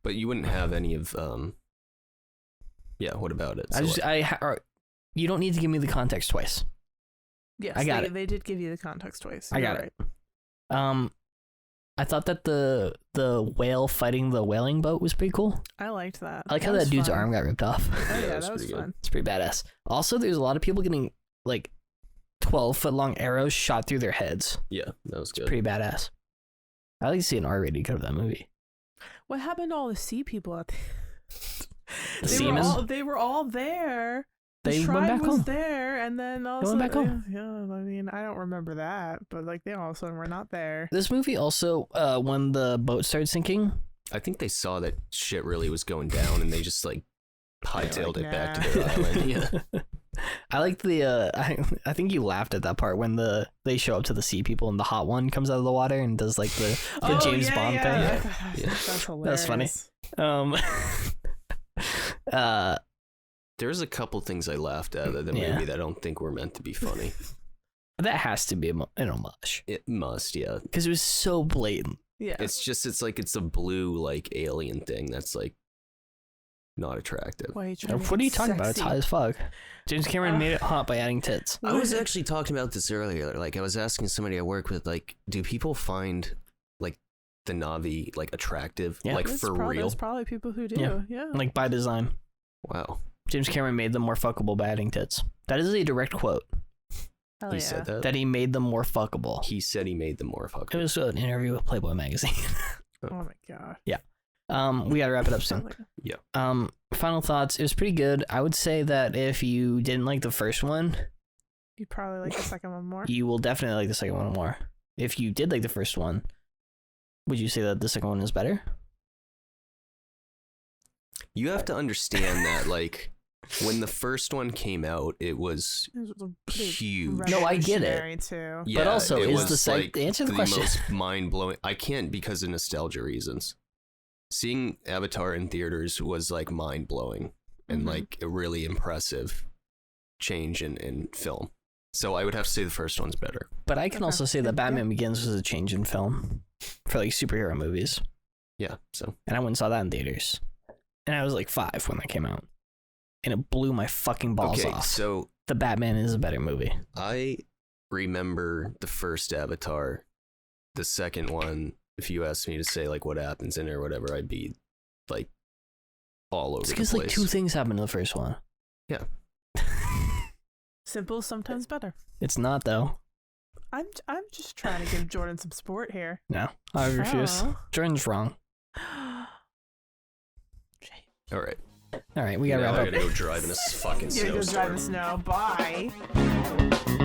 But you wouldn't have any of, what about it? So you don't need to give me the context twice. Yes, I got it. They did give you the context twice. I got it. I thought that the whale fighting the whaling boat was pretty cool. I liked that. I like how that dude's arm got ripped off. Oh yeah, that was fun. It's pretty badass. Also, there's a lot of people getting like 12-foot long arrows shot through their heads. Yeah, that was good. Pretty badass. I like to see an R-rated cut of that movie. What happened to all the sea people out there? They were all there. They the went back was home. there, and then also they went back home. Yeah, I mean, I don't remember that, but like they all of a sudden were not there. This movie also, when the boat started sinking, I think they saw that shit really was going down, and they just like hightailed it back to their island. Yeah. I like the I think you laughed at that part when they show up to the sea people and the hot one comes out of the water and does like the James Bond thing. That's hilarious. That's funny. There's a couple things I laughed at in the movie that I don't think were meant to be funny. That has to be an homage. It must, yeah. Because it was so blatant. Yeah. It's like it's a blue like alien thing that's like not attractive. What are you talking about? It's hot as fuck. James Cameron made it hot by adding tits. I was actually talking about this earlier. Like I was asking somebody I work with, like, do people find like the Na'vi like attractive? Yeah. Like for real? There's probably people who do. Yeah. Like by design. Wow. James Cameron made them more fuckable by adding tits. That is a direct quote. Hell he said that? That he made them more fuckable. He said he made them more fuckable. It was an interview with Playboy magazine. Oh my god. Yeah. We gotta wrap it up soon. Yeah. Final thoughts. It was pretty good. I would say that if you didn't like the first one, You'd probably like the second one more. you will definitely like the second one more. If you did like the first one, would you say that the second one is better? You have to understand that, like, when the first one came out, it was It was a pretty huge. No, I get it. revolutionary, Too. Yeah, also, it is was, the like, answer the question. most mind-blowing. I can't because of nostalgia reasons. Seeing Avatar in theaters was, like, mind-blowing and, like, a really impressive change in film. So I would have to say the first one's better. But I can Okay. also say that Batman Begins was a change in film for like superhero movies. Yeah, so. And I went and saw that in theaters. And I was like 5 when that came out. And it blew my fucking balls Okay, off. so The Batman is a better movie. I remember the first Avatar. The second one, if you asked me to say, like, what happens in it or whatever, I'd be, like, all over It's the because place. like 2 things happen in the first one. Yeah. Simple, sometimes better. It's not though. I'm just trying to give Jordan some support here. No, I refuse. Oh. Jordan's wrong. All right. All right, we gotta Now wrap I up. gotta go drive in this fucking You're gonna go drive snowstorm. the snow. Bye.